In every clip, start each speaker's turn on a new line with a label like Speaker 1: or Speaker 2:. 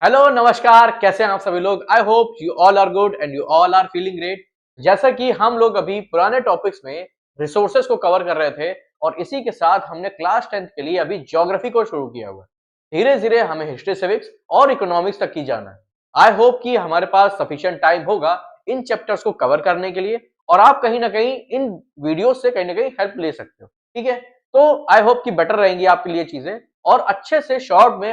Speaker 1: Hello नमस्कार, कैसे हैं आप सभी लोग। I hope you all are good and you all are feeling great. जैसा कि हम लोग अभी पुराने टॉपिक्स में रिसोर्सेज को कवर कर रहे थे और इसी के साथ हमने क्लास 10th के लिए अभी ज्योग्राफी को शुरू किया हुआ है। धीरे धीरे हमें हिस्ट्री, सिविक्स और इकोनॉमिक्स तक की जाना है। आई होप कि हमारे पास सफिशिएंट टाइम होगा इन चैप्टर्स को कवर करने के लिए और आप कहीं ना कहीं इन वीडियो से कहीं ना कहीं हेल्प ले सकते हो। ठीक है, तो आई होप कि बेटर रहेंगी आपके लिए चीजें और अच्छे से शॉर्ट में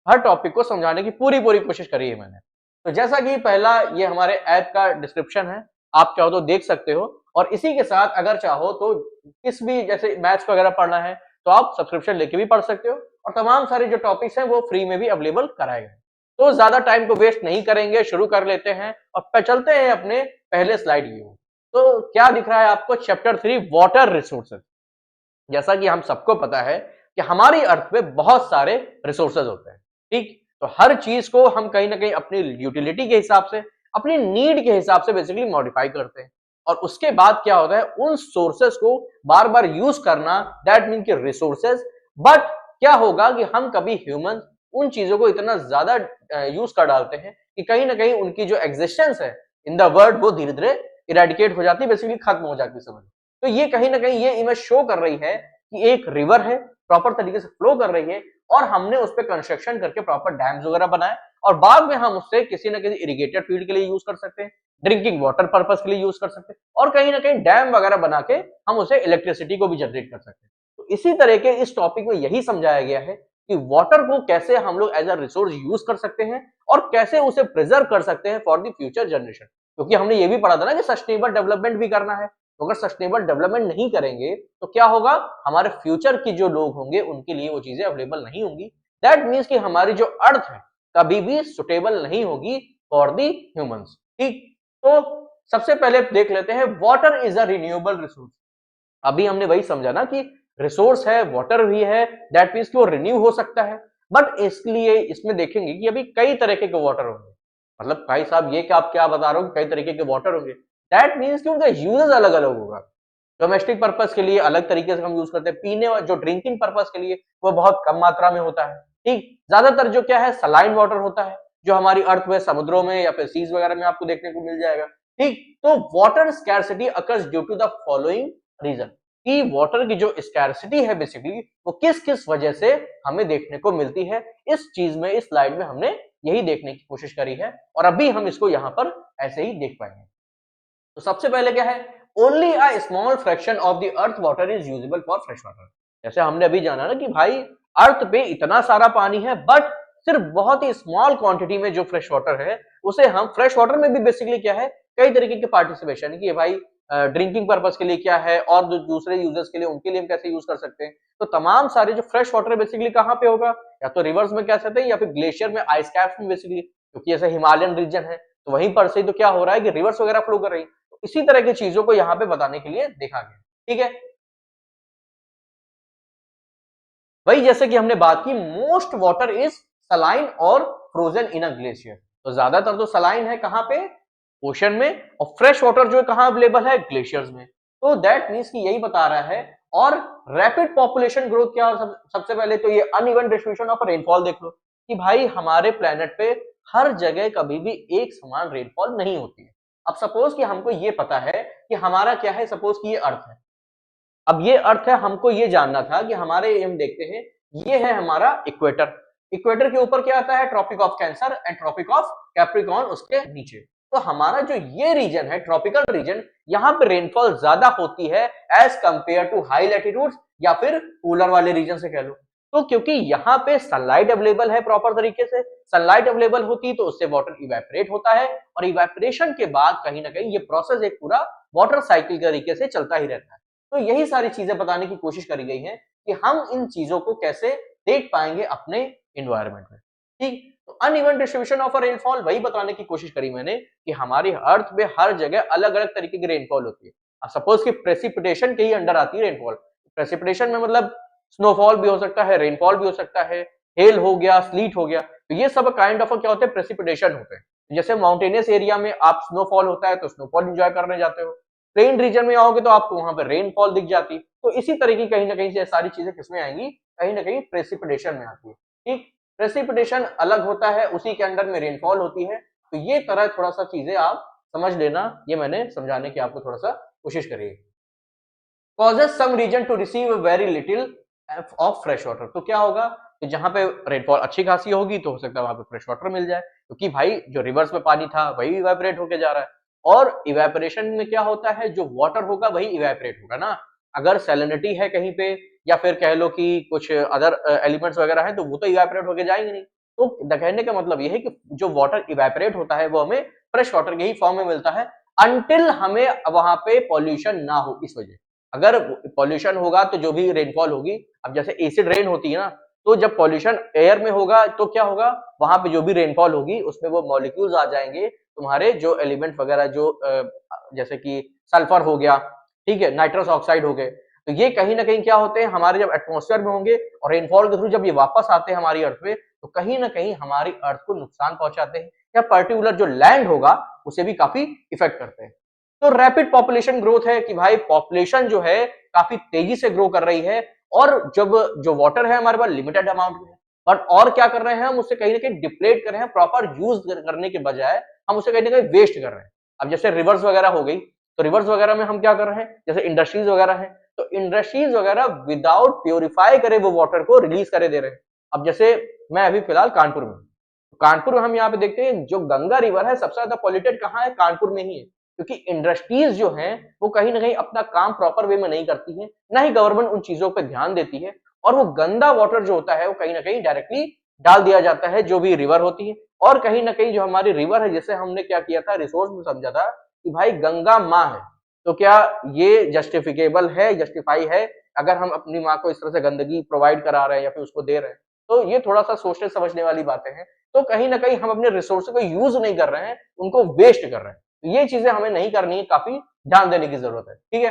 Speaker 1: हर टॉपिक को समझाने की पूरी पूरी कोशिश करी है मैंने। तो जैसा कि पहला ये हमारे ऐप का डिस्क्रिप्शन है, आप चाहो तो देख सकते हो और इसी के साथ अगर चाहो तो किस भी जैसे मैथ्स वगैरह पढ़ना है तो आप सब्सक्रिप्शन लेके भी पढ़ सकते हो और तमाम सारे जो टॉपिक्स हैं वो फ्री में भी अवेलेबल कराए गए। तो ज्यादा टाइम को वेस्ट नहीं करेंगे, शुरू कर लेते हैं और चलते हैं अपने पहले स्लाइड की ओर। तो क्या दिख रहा है आपको? Chapter 3 water resources. जैसा कि हम सबको पता है कि हमारी अर्थ में बहुत सारे रिसोर्सेज होते हैं। ठीक, तो हर चीज को हम कहीं ना कहीं अपनी यूटिलिटी के हिसाब से, अपनी नीड के हिसाब से बेसिकली मॉडिफाई करते हैं और उसके बाद क्या होता है, उन सोर्सेस को बार बार यूज करना, दैट मीन कि रिसोर्सेज। बट क्या होगा कि हम कभी ह्यूमन उन चीजों को इतना ज्यादा यूज कर डालते हैं कि कहीं ना कहीं उनकी जो एग्जिस्टेंस है इन द वर्ल्ड वो धीरे धीरे इरेडिकेट हो जाती है, बेसिकली खत्म हो जाती है समझ। तो ये कहीं ना कहीं ये इमेज शो कर रही है कि एक रिवर है, प्रॉपर तरीके से फ्लो कर रही है और हमने उस पर कंस्ट्रक्शन करके प्रॉपर डैम्स वगैरह बनाए और बाद में हम उससे किसी ना किसी इरिगेटेड फील्ड के लिए यूज कर सकते हैं, ड्रिंकिंग वाटर पर्पस के लिए यूज कर सकते हैं और कहीं ना कहीं डैम वगैरह बना के हम उसे इलेक्ट्रिसिटी को भी जनरेट कर सकते हैं। तो इसी तरह के इस टॉपिक में यही समझाया गया है कि वाटर को कैसे हम लोग एज अ रिसोर्स यूज कर सकते हैं और कैसे उसे प्रिजर्व कर सकते हैं फॉर द फ्यूचर जनरेशन। क्योंकि हमने ये भी पढ़ा था ना कि सस्टेनेबल डेवलपमेंट भी करना है। तो अगर सस्टेनेबल डेवलपमेंट नहीं करेंगे तो क्या होगा, हमारे फ्यूचर की जो लोग होंगे उनके लिए वो चीजें अवेलेबल नहीं होंगी। दैट मीन्स कि हमारी जो अर्थ है कभी भी सुटेबल नहीं होगी फॉर दी ह्यूमंस। ठीक, तो सबसे पहले देख लेते हैं water is a renewable resource. अभी हमने वही समझा ना कि रिसोर्स है, वाटर भी है, दैट मीन्स कि वो रिन्यू हो सकता है। बट इसलिए इसमें देखेंगे कि अभी कई तरीके के वाटर होंगे। मतलब भाई साहब ये क्या आप क्या बता रहे हो, कई तरीके के वाटर होंगे, दैट मीन्स कि उनका यूजेस अलग अलग होगा। डोमेस्टिक पर्पस के लिए अलग तरीके से हम यूज करते हैं, पीने और जो ड्रिंकिंग पर्पस के लिए वो बहुत कम मात्रा में होता है। ठीक, ज्यादातर जो क्या है सलाइन वाटर होता है जो हमारी अर्थ में, समुद्रों में या फिर सीज वगैरह में आपको देखने को मिल जाएगा। ठीक, तो water scarcity occurs due to the following reason कि वाटर की जो स्कैरसिटी है बेसिकली वो किस किस वजह से हमें देखने को मिलती है। इस चीज में, इस स्लाइड में हमने यही देखने की कोशिश करी है और अभी हम इसको यहाँ पर ऐसे ही देख पाएंगे। तो सबसे पहले क्या है, only a small fraction of the earth water is usable for fresh water. जैसे हमने अभी जाना ना कि भाई अर्थ पे इतना सारा पानी है बट सिर्फ बहुत ही स्मॉल क्वांटिटी में जो फ्रेश वाटर है उसे हम, फ्रेश वाटर में भी बेसिकली क्या है, कई तरीके के पार्टिसिपेशन की भाई, ड्रिंकिंग पर्पस के लिए क्या है और दूसरे यूजर्स के लिए उनके लिए हम कैसे यूज कर सकते हैं। तो तमाम सारे जो फ्रेश वाटर बेसिकली कहाँ पे होगा, या तो रिवर्स में कह सकते हैं या फिर ग्लेशियर में, आइस कैप्स में बेसिकली, क्योंकि ऐसा हिमालयन रीजन है तो वहीं पर से तो क्या हो रहा है कि रिवर्स वगैरह फ्लो कर रही है। तो इसी तरह की चीजों को यहाँ पे बताने के लिए देखा गया। ठीक है, वही जैसे कि हमने बात की, मोस्ट वाटर इज सलाइन और फ्रोजन इन अ ग्लेशियर। तो ज्यादातर तो सलाइन है कहाँ पे, ओशन में, और फ्रेश वाटर जो है कहाँ अवेलेबल है, ग्लेशियर्स में। तो दैट मीन्स कि यही बता रहा है। और रैपिड पॉपुलेशन ग्रोथ क्या, सबसे पहले तो ये अनइवन डिस्ट्रीब्यूशन ऑफ रेनफॉल देख लो कि भाई हमारे प्लेनेट पे हर जगह कभी भी एक समान रेनफॉल नहीं होती है। अब सपोज कि हमको ये पता है कि हमारा क्या है, सपोज कि ये अर्थ है। अब ये अर्थ है, हमको ये जानना था कि हमारे, हम देखते हैं ये है हमारा इक्वेटर। इक्वेटर के ऊपर क्या आता है, Tropic of Cancer and Tropic of Capricorn उसके नीचे। तो हमारा जो ये रीजन है, ट्रॉपिकल रीजन, यहाँ पे रेनफॉल ज्यादा होती है as compare to high latitudes या फिर कूलर वाले रीजन से कह लो। तो क्योंकि यहाँ पे सनलाइट अवेलेबल है प्रॉपर तरीके से, सनलाइट अवेलेबल होती है तो उससे वाटर इवेपोरेट होता है और इवेपोरेशन के बाद कहीं ना कहीं ये प्रोसेस एक पूरा वाटर साइकिल तरीके से चलता ही रहता है। तो यही सारी चीजें बताने की कोशिश करी गई है कि हम इन चीजों को कैसे देख पाएंगे अपने इन्वायरमेंट में। ठीक, तो अनइवन डिस्ट्रीब्यूशन ऑफ रेनफॉल वही बताने की कोशिश करी मैंने कि हमारी अर्थ में हर जगह अलग अलग तरीके की रेनफॉल होती है। सपोज कि प्रेसिपिटेशन के ही अंडर आती है रेनफॉल। प्रेसिपिटेशन में मतलब स्नोफॉल भी हो सकता है, रेनफॉल भी हो सकता है, हेल हो गया, स्लीट हो गया, तो ये सब काइंड ऑफ क्या होते हैं, प्रेसिपिटेशन होते हैं। जैसे माउंटेनियस एरिया में आप स्नोफॉल होता है तो स्नोफॉल एंजॉय करने जाते हो, प्लेन रीजन में आओगे तो आपको वहां पर रेनफॉल दिख जाती। तो इसी तरह की कहीं ना कहीं से सारी चीजें किसमें आएंगी, कहीं ना कहीं प्रेसिपिटेशन में आती है। ठीक, प्रेसिपिटेशन अलग होता है, उसी के अंडर में रेनफॉल होती है। तो ये तरह थोड़ा सा चीजें आप समझ लेना, ये मैंने समझाने की आपको थोड़ा सा कोशिश करी है। causes some region to receive very little of fresh water। तो क्या होगा कि जहां पे रेनफॉल अच्छी खासी होगी तो हो सकता है वहां पे फ्रेश वाटर मिल जाए, क्योंकि भाई जो रिवर्स में पानी था वही इवेपोरेट होके जा रहा है। और इवेपोरेशन में क्या होता है, जो वाटर होगा वही इवेपोरेट होगा ना। अगर सैलिनिटी है कहीं पे, या फिर कह लो कि कुछ अदर एलिमेंट्स वगैरह है, तो वो तो इवेपोरेट होके जाएंगे नहीं। तो कहने का मतलब ये है कि जो वाटर इवेपोरेट होता है वो हमें फ्रेश वाटर के ही फॉर्म में मिलता है, अनटिल हमें वहां पे पॉल्यूशन ना हो। इस वजह, अगर पॉल्यूशन होगा तो जो भी रेनफॉल होगी, अब जैसे एसिड रेन होती है ना, तो जब पॉल्यूशन एयर में होगा तो क्या होगा, वहां पे जो भी रेनफॉल होगी उसमें वो मॉलिक्यूल्स आ जाएंगे तुम्हारे, जो एलिमेंट वगैरह जो जैसे कि सल्फर हो गया, ठीक है, नाइट्रस ऑक्साइड हो गए, तो ये कहीं ना कहीं क्या होते हैं हमारे जब एटमॉस्फेयर में होंगे और रेनफॉल के थ्रू जब ये वापस आते हैं हमारी अर्थ पे, तो कहीं ना कहीं हमारी अर्थ को नुकसान पहुंचाते हैं, या पर्टिकुलर जो लैंड होगा उसे भी काफी इफेक्ट करते हैं। तो रैपिड पॉपुलेशन ग्रोथ है कि भाई पॉपुलेशन जो है काफी तेजी से ग्रो कर रही है, और जब जो वाटर है हमारे पास लिमिटेड अमाउंट में है, बट और क्या कर रहे हैं हम उसे कहीं ना कहीं डिप्लेट कर रहे हैं, प्रॉपर यूज करने के बजाय हम उसे कहीं ना कहीं वेस्ट कर रहे हैं। अब जैसे रिवर्स वगैरह हो गई, तो रिवर्स वगैरह में हम क्या कर रहे हैं, जैसे इंडस्ट्रीज वगैरह है, तो इंडस्ट्रीज वगैरह विदाउट प्योरीफाई करे वो वाटर को रिलीज करे दे रहे हैं। अब जैसे मैं अभी फिलहाल कानपुर में, कानपुर में हम यहाँ पे देखते हैं जो गंगा रिवर है सबसे ज्यादा पॉल्यूटेड कहाँ है, कानपुर में ही है, क्योंकि इंडस्ट्रीज जो हैं वो कहीं ना कहीं अपना काम प्रॉपर वे में नहीं करती है, ना ही गवर्नमेंट उन चीजों पर ध्यान देती है, और वो गंदा वाटर जो होता है वो कहीं ना कहीं डायरेक्टली डाल दिया जाता है जो भी रिवर होती है। और कहीं ना कहीं जो हमारी रिवर है, जैसे हमने क्या किया था, रिसोर्स में समझा था कि भाई गंगा माँ है, तो क्या ये जस्टिफिकेबल है, जस्टिफाई है अगर हम अपनी माँ को इस तरह से गंदगी प्रोवाइड करा रहे हैं या फिर उसको दे रहे हैं? तो ये थोड़ा सा सोचने समझने वाली बातें हैं। तो कहीं ना कहीं हम अपने रिसोर्स को यूज नहीं कर रहे हैं, उनको वेस्ट कर रहे हैं। तो ये चीजें हमें नहीं करनी है, काफी ध्यान देने की जरूरत है, ठीक है।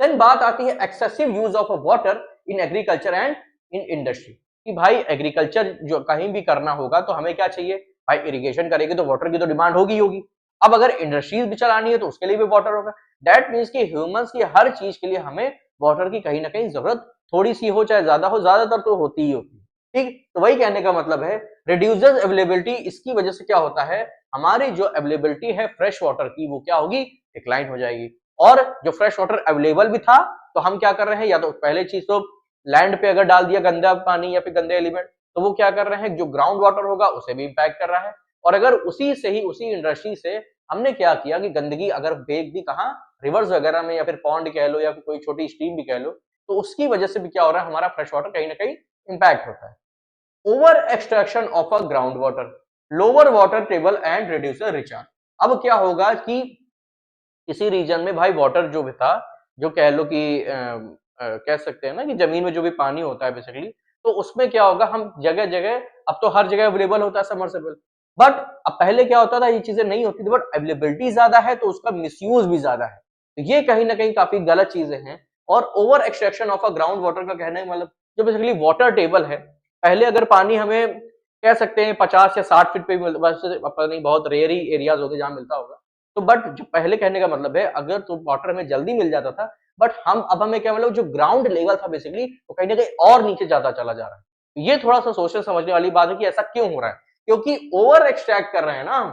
Speaker 1: देन बात आती है excessive use of water in agriculture and in industry, कि भाई एग्रीकल्चर जो कहीं भी करना होगा तो हमें क्या चाहिए, भाई इरिगेशन करेगी तो वाटर की तो डिमांड होगी होगी। अब अगर इंडस्ट्रीज भी चलानी है तो उसके लिए भी वाटर होगा। दैट मीन्स कि ह्यूमंस की हर चीज के लिए हमें वाटर की कहीं ना कहीं जरूरत थोड़ी सी हो चाहे ज्यादा हो, ज्यादातर तो होती ही होती है, ठीक। तो वही कहने का मतलब है रिड्यूसेस अवेलेबिलिटी, इसकी वजह से क्या होता है, हमारी जो अवेलेबिलिटी है फ्रेश वाटर की वो क्या होगी, डिक्लाइन हो जाएगी। और जो फ्रेश वाटर अवेलेबल भी था तो हम क्या कर रहे हैं, या तो पहले चीज तो लैंड पे अगर डाल दिया गंदा पानी या फिर गंदे एलिमेंट, तो वो क्या कर रहे हैं, जो ग्राउंड वाटर होगा उसे भी इंपैक्ट कर रहा है। और अगर उसी से ही, उसी इंडस्ट्री से हमने क्या किया कि गंदगी अगर फेंक दी कहाँ, रिवर्स वगैरह में, या फिर पॉन्ड कह लो या फिर कोई छोटी स्ट्रीम भी कह लो, तो उसकी वजह से भी क्या हो रहा है, हमारा फ्रेश वाटर कहीं ना कहीं इंपैक्ट होता है। Over extraction of a ground water, lower water table and reducer recharge. अब क्या होगा कि किसी रीजन में भाई वाटर जो भी था, जो कह लो कि कह सकते हैं ना कि जमीन में जो भी पानी होता है बेसिकली, तो उसमें क्या होगा, हम जगह जगह, अब तो हर जगह अवेलेबल होता है सबमर्सिबल, बट अब पहले क्या होता था, ये चीजें नहीं होती थी, बट अवेलेबिलिटी ज्यादा है तो उसका मिसयूज भी ज्यादा है। तो ये कहीं ना कहीं काफी गलत चीजें हैं। और over extraction of a ground water का कहना है मतलब जो बेसिकली वाटर टेबल है, पहले अगर पानी हमें कह सकते हैं 50 या 60 फीट पे भी मिलता, वैसे पता नहीं बहुत रेयर ही एरियाज होते जहां मिलता होगा, तो बट जो पहले कहने का मतलब है अगर तो वाटर हमें जल्दी मिल जाता था, बट हम अब हमें क्या मतलब जो ग्राउंड लेवल था बेसिकली वो कहीं ना कहीं और नीचे जाता चला जा रहा है। ये थोड़ा सा सोचने समझने वाली बात है कि ऐसा क्यों हो रहा है, क्योंकि ओवर एक्सट्रैक्ट कर रहे हैं ना हम,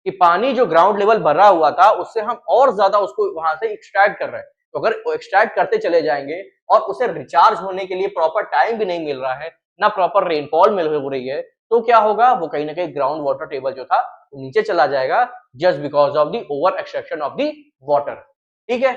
Speaker 1: कि पानी जो ग्राउंड लेवल भरा हुआ था उससे हम और ज्यादा उसको वहां से एक्सट्रैक्ट कर रहे हैं। तो अगर एक्सट्रैक्ट करते चले जाएंगे और उसे रिचार्ज होने के लिए प्रॉपर टाइम भी नहीं मिल रहा है, ना प्रॉपर रेनफॉल मिल हो रही है, तो क्या होगा, वो कहीं ना कहीं ग्राउंड वाटर टेबल जो था वो नीचे चला जाएगा, just because of the over extraction of the water, ठीक है।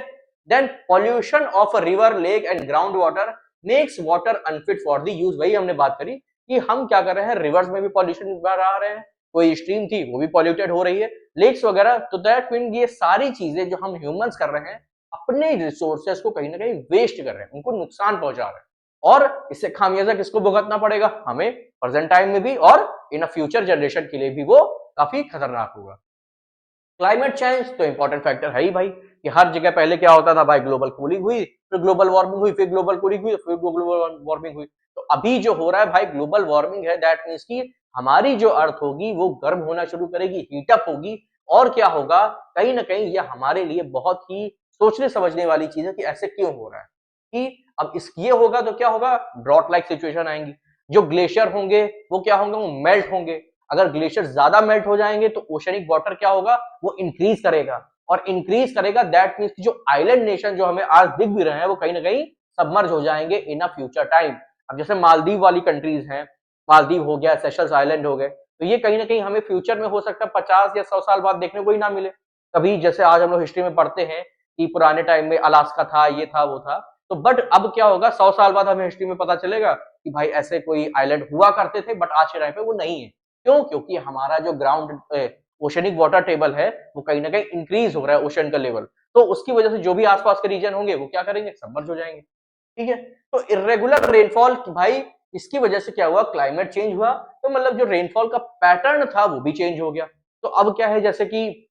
Speaker 1: Then pollution of river, lake and ground water makes water unfit for the use. वही हमने बात करी कि हम क्या कर रहे हैं, रिवर्स में भी पॉल्यूशन बढ़ा रहे हैं, कोई स्ट्रीम थी वो भी पॉल्यूटेड हो रही है, लेक्स वगैरह, तो दैट मीन ये सारी चीजें जो हम ह्यूमंस कर रहे हैं अपने रिसोर्सेज को कहीं ना कहीं वेस्ट कर रहे हैं, उनको नुकसान पहुंचा रहे हैं, और इससे खामियाजा किसको भुगतना पड़ेगा, हमें प्रेजेंट टाइम में भी, और इन अ फ्यूचर जनरेशन के लिए भी वो काफी खतरनाक होगा। क्लाइमेट चेंज तो इंपॉर्टेंट फैक्टर है ही भाई, कि हर जगह पहले क्या होता था भाई, ग्लोबल कूलिंग हुई, फिर ग्लोबल वार्मिंग हुई, फिर ग्लोबल कूलिंग हुई, फिर ग्लोबल वार्मिंग हुई। तो अभी जो हो रहा है भाई ग्लोबल वार्मिंग है, दैट मीन्स की हमारी जो अर्थ होगी वो गर्म होना शुरू करेगी, हीटअप होगी। और क्या होगा, कहीं ना कहीं ये हमारे लिए बहुत ही सोचने समझने वाली चीज है कि ऐसे क्यों हो रहा है, कि अब इस ये होगा तो क्या होगा, ड्रॉट लाइक सिचुएशन आएंगी। जो ग्लेशियर होंगे वो क्या होंगे, वो मेल्ट होंगे। अगर ग्लेशियर ज्यादा मेल्ट हो जाएंगे तो ओशनिक वाटर क्या होगा, वो इंक्रीज करेगा, और इंक्रीज करेगा दैट मीन्स जो आइलैंड नेशन जो हमें आज दिख भी रहे हैं वो कहीं ना कहीं सबमर्ज हो जाएंगे इन अ फ्यूचर टाइम। अब जैसे मालदीव वाली कंट्रीज हैं, मालदीव हो गया, सेशल्स आइलैंड हो गए, तो ये कहीं ना कहीं हमें फ्यूचर में हो सकता है 50 या 100 साल बाद देखने को ही ना मिले कभी। जैसे आज हम लोग हिस्ट्री में पढ़ते हैं कि पुराने टाइम में अलास्का था, ये था, वो था, तो बट अब क्या होगा, 100 साल बाद हमें हिस्ट्री में पता चलेगा कि भाई ऐसे कोई आइलैंड हुआ करते थे बट आज के टाइम पे वो नहीं है। क्यों? क्योंकि हमारा जो ग्राउंड ओशनिक वाटर टेबल है वो कहीं ना कहीं इंक्रीज हो रहा है, ओशन का लेवल, तो उसकी वजह से जो भी आसपास के रीजन होंगे वो क्या करेंगे, सबमर्ज हो जाएंगे। ठीक है, तो इरेगुलर रेनफॉल भाई इसकी वजह से क्या हुआ, क्लाइमेट चेंज हुआ, तो मतलब जो रेनफॉल का पैटर्न था वो भी चेंज हो गया। तो अब क्या है, जैसे कि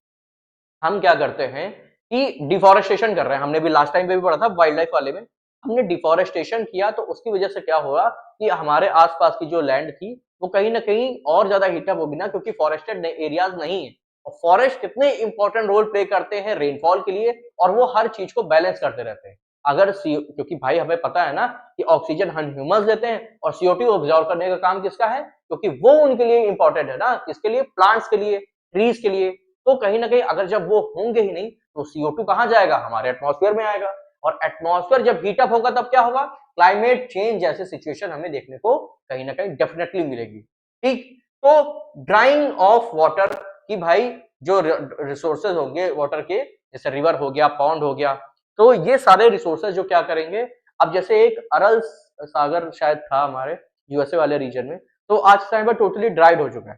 Speaker 1: हम क्या करते हैं कि डिफोरेस्टेशन कर रहे हैं, हमने भी लास्ट टाइम पे भी पढ़ा था वाइल्ड लाइफ वाले में, हमने डिफोरेस्टेशन किया तो उसकी वजह से क्या हुआ कि हमारे आसपास की जो लैंड थी वो कहीं ना कहीं और ज्यादा हीटअप होगी ना, क्योंकि फॉरेस्टेड एरियाज नहीं है। और फॉरेस्ट कितने इंपॉर्टेंट रोल प्ले करते हैं रेनफॉल के लिए, और वो हर चीज को बैलेंस करते रहते हैं। अगर क्योंकि भाई हमें पता है ना कि ऑक्सीजन हम ह्यूमंस लेते हैं और CO2 ऑब्जॉर्व करने का काम किसका है, क्योंकि वो उनके लिए इंपॉर्टेंट है ना, किसके लिए, प्लांट्स के लिए, ट्रीज के लिए। तो कहीं ना कहीं अगर जब वो होंगे ही नहीं तो CO2 कहां जाएगा, हमारे एटमॉस्फेयर में आएगा, और एटमॉस्फेयर जब हीटअप होगा तब क्या होगा, क्लाइमेट चेंज जैसे सिचुएशन हमें देखने को कहीं ना कहीं डेफिनेटली मिलेगी। ठीक, तो ड्राइंग ऑफ वाटर की भाई जो रिसोर्सेज होंगे वाटर के, जैसे रिवर हो गया, पॉन्ड हो गया, तो ये सारे रिसोर्सेज जो क्या करेंगे, अब जैसे एक अरल सागर शायद था हमारे USA वाले रीजन में, तो आज टाइम पर टोटली ड्राइड हो चुका है।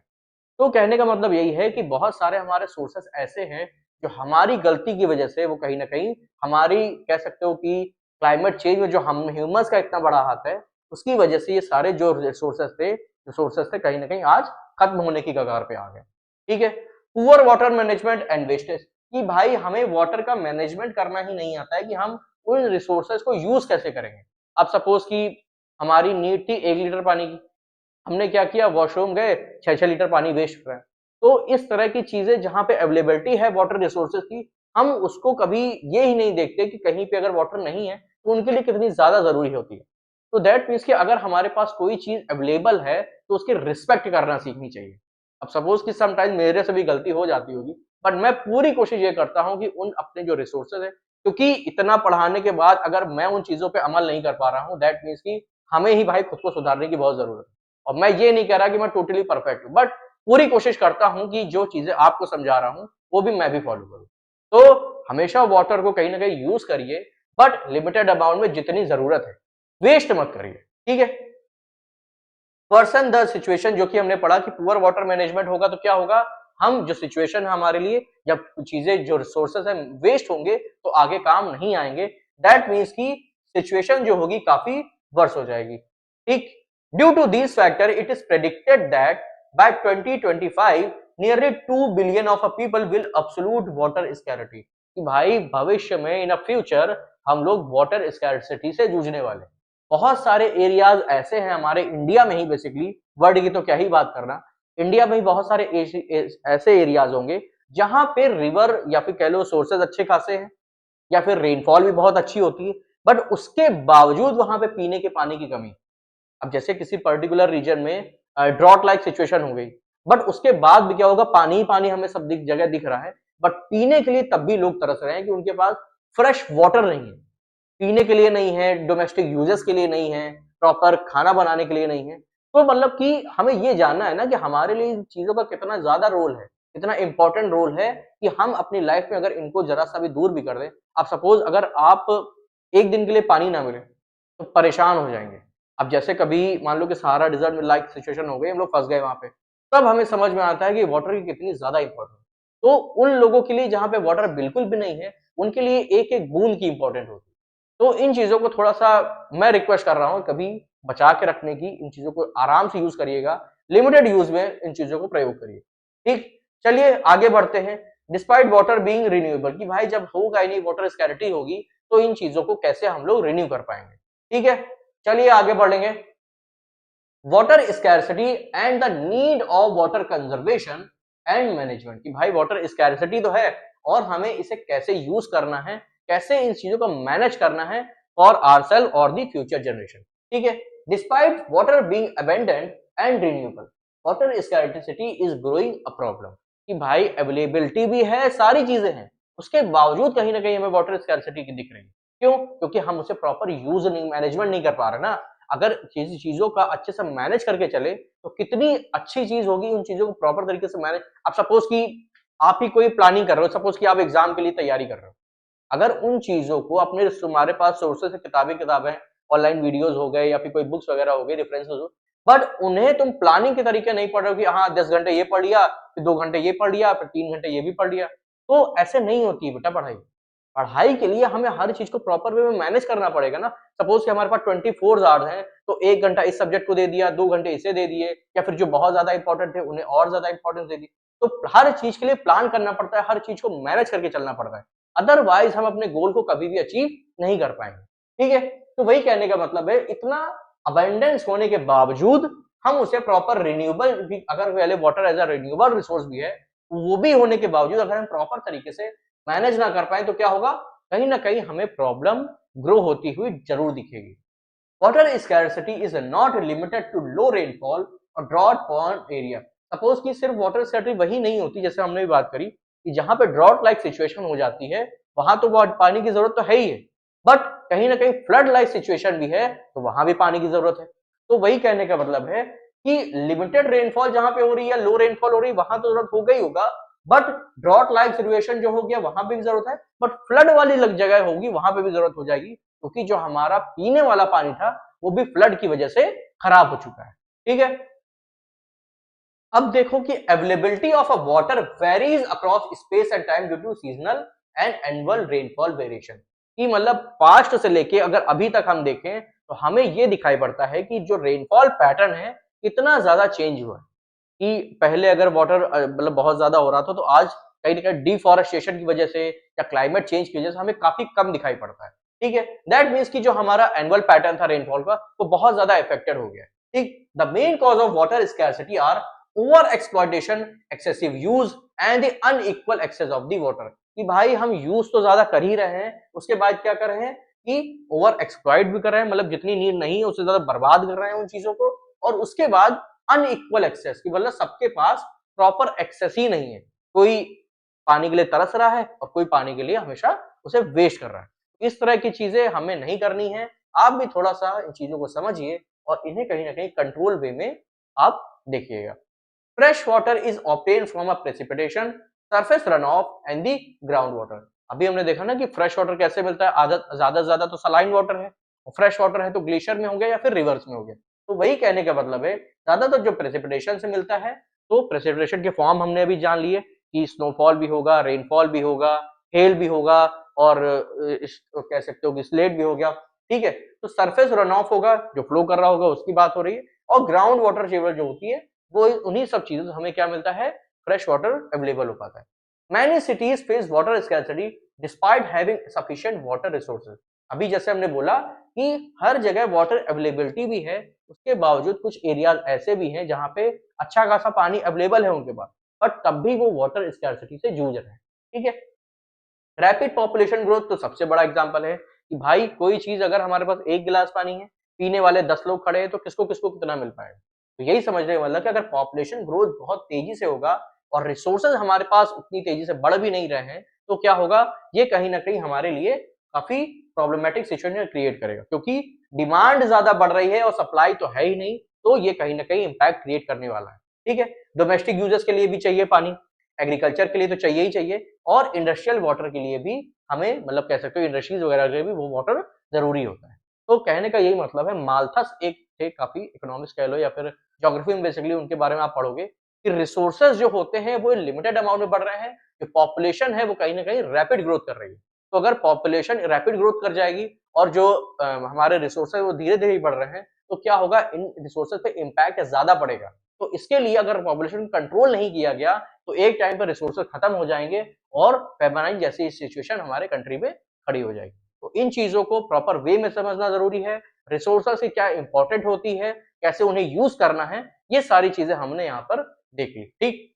Speaker 1: तो कहने का मतलब यही है कि बहुत सारे हमारे सोर्सेस ऐसे हैं जो हमारी गलती की वजह से वो कहीं ना कहीं हमारी, कह सकते हो कि क्लाइमेट चेंज में जो हम ह्यूमंस का इतना बड़ा हाथ है, उसकी वजह से ये सारे जो रिसोर्सेस थे कहीं ना कहीं आज खत्म होने की कगार पे आ गए। ठीक है, poor water management and wastage, कि भाई हमें वाटर का मैनेजमेंट करना ही नहीं आता है कि हम उन रिसोर्सेज को यूज कैसे करेंगे। अब सपोज कि हमारी नीड थी 1 लीटर पानी की, हमने क्या किया, वॉशरूम गए, 6-6 लीटर पानी वेस्ट हो रहा है। तो इस तरह की चीजें जहां पे अवेलेबिलिटी है वाटर रिसोर्सेज की, हम उसको कभी ये ही नहीं देखते कि कहीं पे अगर वाटर नहीं है तो उनके लिए कितनी ज्यादा जरूरी होती है। तो दैट मीन्स कि अगर हमारे पास कोई चीज अवेलेबल है तो उसकी रिस्पेक्ट करना सीखनी चाहिए। अब सपोज कि समटाइम मेरे से भी गलती हो जाती होगी, बट मैं पूरी कोशिश ये करता हूँ कि उन अपने जो रिसोर्सेज है, क्योंकि इतना पढ़ाने के बाद अगर मैं उन चीजों पे अमल नहीं कर पा रहा हूँ, दैट मीन्स कि हमें ही भाई खुद को सुधारने की बहुत जरूरत है। और मैं ये नहीं कह रहा कि मैं टोटली परफेक्ट हूँ, बट पूरी कोशिश करता हूँ कि जो चीजें आपको समझा रहा हूँ वो भी मैं भी फॉलो करूँ। तो हमेशा वाटर को कहीं ना कहीं यूज करिए, बट लिमिटेड अमाउंट में जितनी जरूरत है, वेस्ट मत करिए। ठीक है, पर्सन द सिचुएशन जो कि हमने पढ़ा कि पुअर वाटर मैनेजमेंट होगा तो क्या होगा, हम जो सिचुएशन है हमारे लिए, जब चीजें जो रिसोर्सेज है वेस्ट होंगे तो आगे काम नहीं आएंगे। दैट मीन्स की सिचुएशन जो होगी काफी वर्स हो जाएगी। ठीक, due to this factor it is predicted that by 2025 nearly 2 billion of people will absolute water scarcity, कि भाई भविष्य में इन अ फ्यूचर हम लोग वाटर स्कैरिटी से जूझने वाले हैं। बहुत सारे एरियाज ऐसे हैं हमारे इंडिया में ही, बेसिकली वर्ल्ड की तो क्या ही बात करना, इंडिया में ही बहुत सारे ऐसे एरियाज होंगे जहां पे रिवर या फिर कह लो सोर्सेज अच्छे खासे हैं, या फिर रेनफॉल भी बहुत अच्छी होती है, बट उसके बावजूद वहां पे पीने के पानी की कमी। अब जैसे किसी पर्टिकुलर रीजन में ड्रॉट लाइक सिचुएशन हो गई, बट उसके बाद भी क्या होगा, पानी ही पानी हमें सब जगह दिख रहा है, बट पीने के लिए तब भी लोग तरस रहे हैं कि उनके पास फ्रेश वाटर नहीं है, पीने के लिए नहीं है, डोमेस्टिक यूजेस के लिए नहीं है, प्रॉपर खाना बनाने के लिए नहीं है। तो मतलब कि हमें ये जानना है ना कि हमारे लिए इन चीजों का कितना ज्यादा रोल है, कितना इंपॉर्टेंट रोल है, कि हम अपनी लाइफ में अगर इनको जरा सा भी दूर भी कर दें। अब सपोज अगर आप एक दिन के लिए पानी ना मिले तो परेशान हो जाएंगे। अब जैसे कभी मान लो कि सहारा डिजर्ट में लाइक सिचुएशन हो गई, हम लोग फंस गए वहां पे, तब हमें समझ में आता है कि वाटर की कितनी ज्यादा इंपॉर्टेंट। तो उन लोगों के लिए जहां पे वाटर बिल्कुल भी नहीं है, उनके लिए एक एक बूंद की इंपॉर्टेंट होती है। तो इन चीजों को थोड़ा सा मैं रिक्वेस्ट कर रहा हूं कभी बचा के रखने की, इन चीजों को आराम से यूज करिएगा, लिमिटेड यूज में इन चीजों को प्रयोग करिए। ठीक, चलिए आगे बढ़ते हैं। डिस्पाइट वाटर बीइंग रिन्यूएबल, कि भाई जब होगा ही नहीं, वाटर स्कैरिटी होगी, तो इन चीजों को कैसे हम लोग रिन्यू कर पाएंगे। ठीक है, चलिए आगे बढ़ेंगे। Water scarcity and the need of water conservation and management, कि भाई वाटर स्कैरसिटी तो है और हमें इसे कैसे यूज करना है, कैसे इन चीजों को मैनेज करना है फॉर आवरसेल्फ और दी फ्यूचर जनरेशन। ठीक है, despite water being abundant and renewable, water scarcity is growing a problem. कि भाई अवेलेबिलिटी भी है, सारी चीजें हैं, उसके बावजूद कहीं ना कहीं हमें वाटर स्कैर्सिटी की दिख रही है। क्यों? क्योंकि हम उसे प्रॉपर यूज नहीं, मैनेजमेंट नहीं कर पा रहे ना। अगर चीजों का अच्छे से मैनेज करके चले तो कितनी अच्छी चीज होगी, उन चीजों को प्रॉपर तरीके से मैनेज। आप सपोज कि आप ही कोई प्लानिंग कर रहे हो, सपोज कि आप एग्जाम के लिए तैयारी कर रहे हो, अगर उन चीजों को अपने तुम्हारे पास सोर्सेस से किताबें ऑनलाइन वीडियोस हो गए या फिर कोई बुक्स वगैरह हो गए, रेफरेंसेस हो, बट उन्हें तुम प्लानिंग के तरीके नहीं पढ़ रहे हो कि हाँ 10 घंटे ये पढ़ लिया, फिर 2 घंटे ये पढ़ लिया, फिर 3 घंटे ये भी पढ़ लिया, तो ऐसे नहीं होती है बेटा पढ़ाई। पढ़ाई के लिए हमें हर चीज को प्रॉपर वे में मैनेज करना पड़ेगा ना। सपोज कि हमारे पास 24 आवर्स हैं, तो 1 घंटा इस सब्जेक्ट को दे दिया, 2 घंटे इसे दे दिए, या फिर जो बहुत ज्यादा इंपॉर्टेंट थे उन्हें और ज्यादा इंपॉर्टेंस दे दी। तो हर चीज के लिए प्लान करना पड़ता है, हर चीज को मैनेज करके चलना पड़ता है, अदरवाइज हम अपने गोल को कभी भी अचीव नहीं कर पाएंगे। ठीक है, तो वही कहने का मतलब है, इतना अबंडेंस होने के बावजूद हम उसे प्रॉपर रिन्यूएबल भी, अगर पहले water as a renewable resource भी है, वो भी होने के बावजूद अगर हम प्रॉपर तरीके से मैनेज ना कर पाए तो क्या होगा, कहीं ना कहीं हमें प्रॉब्लम ग्रो होती हुई जरूर दिखेगी। Water scarcity is not limited to low rainfall और ड्रॉट पॉन्ड एरिया। सपोज कि सिर्फ वाटर स्कैर्सिटी वही नहीं होती, जैसे हमने भी बात करी कि जहां पे ड्रॉट लाइक सिचुएशन हो जाती है वहां तो पानी की जरूरत तो है ही है, बट कहीं ना कहीं फ्लड लाइक सिचुएशन भी है तो वहां भी पानी की जरूरत है। तो वही कहने का मतलब है कि लिमिटेड रेनफॉल जहां पे हो रही है, लो रेनफॉल हो रही है, वहां तो जरूरत होगा ही होगा, बट ड्रॉट लाइक सिचुएशन जो हो गया वहां पे भी जरूरत है, बट फ्लड वाली जगह होगी वहां पे भी जरूरत हो जाएगी, क्योंकि जो हमारा पीने वाला पानी था वो भी फ्लड की वजह से खराब हो चुका है। ठीक है, अब देखो कि availability of a water varies across space and time due to seasonal and annual rainfall variation. कि मतलब पास्ट से लेके अगर अभी तक हम देखें तो हमें ये दिखाई पड़ता है कि जो रेनफॉल पैटर्न है कितना ज्यादा चेंज हुआ है। कि पहले अगर वाटर मतलब बहुत ज्यादा हो रहा था, तो आज कहीं ना कहीं डिफॉरेस्टेशन की वजह से या क्लाइमेट चेंज की वजह से हमें काफी कम दिखाई पड़ता है। ठीक है, दैट मीन्स कि जो हमारा एनुअल पैटर्न था रेनफॉल का वो बहुत ज्यादा इफेक्टेड हो गया है। ठीक, the main cause of water scarcity are over exploitation, excessive use and the unequal access of the water. कि भाई हम यूज तो ज्यादा कर ही रहे हैं, उसके बाद क्या कर रहे हैं कि ओवर एक्सप्लॉइट भी कर रहे हैं, मतलब जितनी नीड नहीं है उससे ज्यादा बर्बाद कर रहे हैं उन चीजों को, और उसके बाद अनइक्वल एक्सेस की मतलब सबके पास प्रॉपर एक्सेस ही नहीं है। कोई पानी के लिए तरस रहा है और कोई पानी के लिए हमेशा उसे वेस्ट कर रहा है। इस तरह की चीजें हमें नहीं करनी है। आप भी थोड़ा सा इन चीजों को समझिए और इन्हें कहीं ना कहीं कंट्रोल वे में आप देखिएगा। Fresh water is obtain from a precipitation, surface run of and the ground water. अभी हमने देखा ना कि फ्रेश वाटर कैसे मिलता है, आदत ज्यादा से ज्यादा तो सलाइन वाटर है, फ्रेश वाटर है तो ग्लेशियर में हो गया या फिर रिवर्स में हो गया। तो वही कहने का मतलब है, ज्यादातर जो प्रेसिपिटेशन से मिलता है, तो प्रेसिपिटेशन के फॉर्म हमने अभी जान लिए कि स्नोफॉल भी होगा, रेनफॉल भी होगा, हेल भी होगा, और कह सकते हो कि स्लेट भी हो गया। ठीक है, तो सरफेस रन ऑफ होगा, जो फ्लो कर रहा होगा उसकी बात हो रही है, और ग्राउंड वाटर टेबल जो होती है वो उन्हीं सब चीजों से हमें क्या मिलता है, फ्रेश वाटर अवेलेबल हो पाता है। Many cities face water scarcity despite having sufficient water resources. अभी जैसे हमने बोला कि हर जगह वाटर अवेलेबिलिटी भी है, उसके बावजूद कुछ एरियाज ऐसे भी हैं जहां पे अच्छा खासा पानी अवेलेबल है उनके पास, बट तब भी वो वाटर स्कैर्सिटी से जूझ रहे हैं। ठीक है, रैपिड पॉपुलेशन ग्रोथ तो सबसे बड़ा एग्जांपल है कि भाई कोई चीज अगर हमारे पास एक गिलास पानी है, पीने वाले 10 लोग खड़े हैं, तो किसको किसको कितना मिल पाएगा। तो यही समझने का मतलब कि अगर पॉपुलेशन ग्रोथ बहुत तेजी से होगा और रिसोर्सेज हमारे पास उतनी तेजी से बढ़ भी नहीं रहे हैं, तो क्या होगा, ये कहीं ना कहीं हमारे लिए काफी प्रॉब्लमेटिक सिचुएशन क्रिएट करेगा, क्योंकि डिमांड ज्यादा बढ़ रही है और सप्लाई तो है ही नहीं, तो ये कहीं ना कहीं इंपैक्ट क्रिएट करने वाला है। ठीक है, डोमेस्टिक यूजर्स के लिए भी चाहिए पानी, एग्रीकल्चर के लिए तो चाहिए ही चाहिए, और इंडस्ट्रियल वाटर के लिए भी हमें, मतलब कह सकते हो इंडस्ट्रीज वगैरह के लिए भी वो वाटर जरूरी होता है। तो कहने का यही मतलब है, माल्थस एक थे काफी इकोनॉमिक्स कह लो या फिर ज्योग्राफी में, बेसिकली उनके बारे में आप पढ़ोगे कि रिसोर्सेज जो होते हैं वो लिमिटेड अमाउंट में बढ़ रहे हैं, जो पॉपुलेशन है वो कहीं ना कहीं रैपिड ग्रोथ कर रही है। तो अगर पॉपुलेशन रैपिड ग्रोथ कर जाएगी और जो हमारे रिसोर्सेज वो धीरे धीरे बढ़ रहे हैं, तो क्या होगा, इन रिसोर्सेज पे इम्पैक्ट ज्यादा पड़ेगा। तो इसके लिए अगर पॉपुलेशन कंट्रोल नहीं किया गया तो एक टाइम पर रिसोर्सेज खत्म हो जाएंगे और फेमाइन जैसी सिचुएशन हमारे कंट्री में खड़ी हो जाएगी। तो इन चीजों को प्रॉपर वे में समझना जरूरी है, रिसोर्सेज की क्या इंपॉर्टेंट होती है, कैसे उन्हें यूज करना है, ये सारी चीजें हमने यहाँ पर देखी। ठीक,